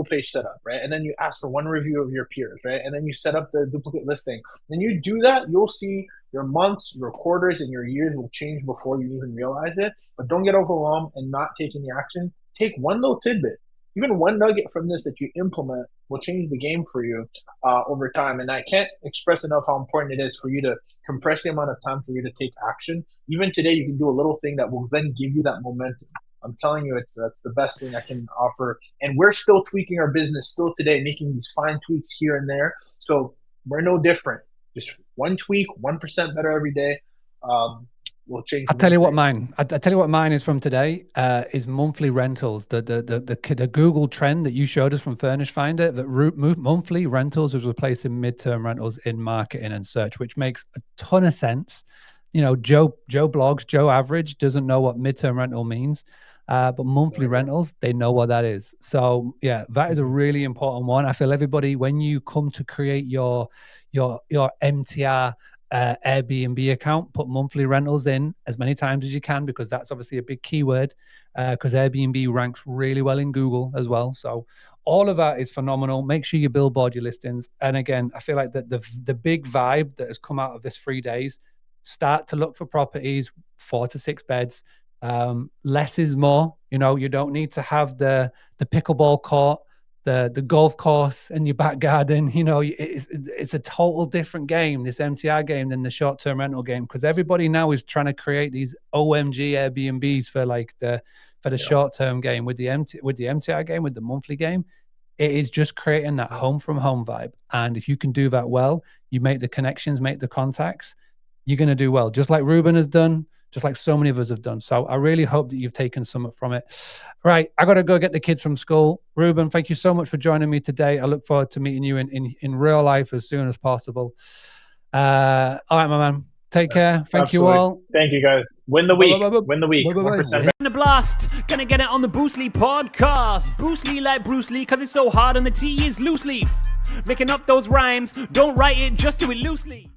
page setup, right? And then you ask for one review of your peers, right? And then you set up the duplicate listing. Then you do that, you'll see your months, your quarters, and your years will change before you even realize it. But don't get overwhelmed and not take any action. Take one little tidbit. Even one nugget from this that you implement will change the game for you over time. And I can't express enough how important it is for you to compress the amount of time for you to take action. Even today, you can do a little thing that will then give you that momentum. I'm telling you, that's the best thing I can offer. And we're still tweaking our business still today, making these fine tweaks here and there. So we're no different. Just one tweak, 1% better every day. Will change. I'll tell you what mine. I tell you what mine is from today. Is monthly rentals. The Google trend that you showed us from Furnish Finder, that monthly rentals is replacing midterm rentals in marketing and search, which makes a ton of sense. Joe blogs, Joe average doesn't know what midterm rental means. But monthly rentals, they know what that is. So yeah, that is a really important one. I feel everybody, when you come to create your MTR Airbnb account, put monthly rentals in as many times as you can, because that's obviously a big keyword, because Airbnb ranks really well in Google as well. So all of that is phenomenal. Make sure you billboard your listings. And again, I feel like that the big vibe that has come out of this 3 days, start to look for properties, 4 to 6 beds. Less is more. You don't need to have the pickleball court, the golf course in your back garden. It's a total different game, this MTR game, than the short-term rental game, because everybody now is trying to create these OMG Airbnbs for the short-term game. With the MTR game, with the monthly game, it is just creating that home from home vibe. And if you can do that well, you make the connections, make the contacts, you're going to do well, just like Ruben has done, just like so many of us have done. So I really hope that you've taken something from it. Right, I got to go get the kids from school. Ruben, thank you so much for joining me today. I look forward to meeting you in real life as soon as possible. All right, my man. Take care. Thank you all. Thank you, guys. Win the week. Win the week. 1% The blast. Gonna get it on the Boostly podcast. Boostly like Bruce Lee, cause it's so hard and the T is loose leaf. Making up those rhymes, don't write it, just do it loosely.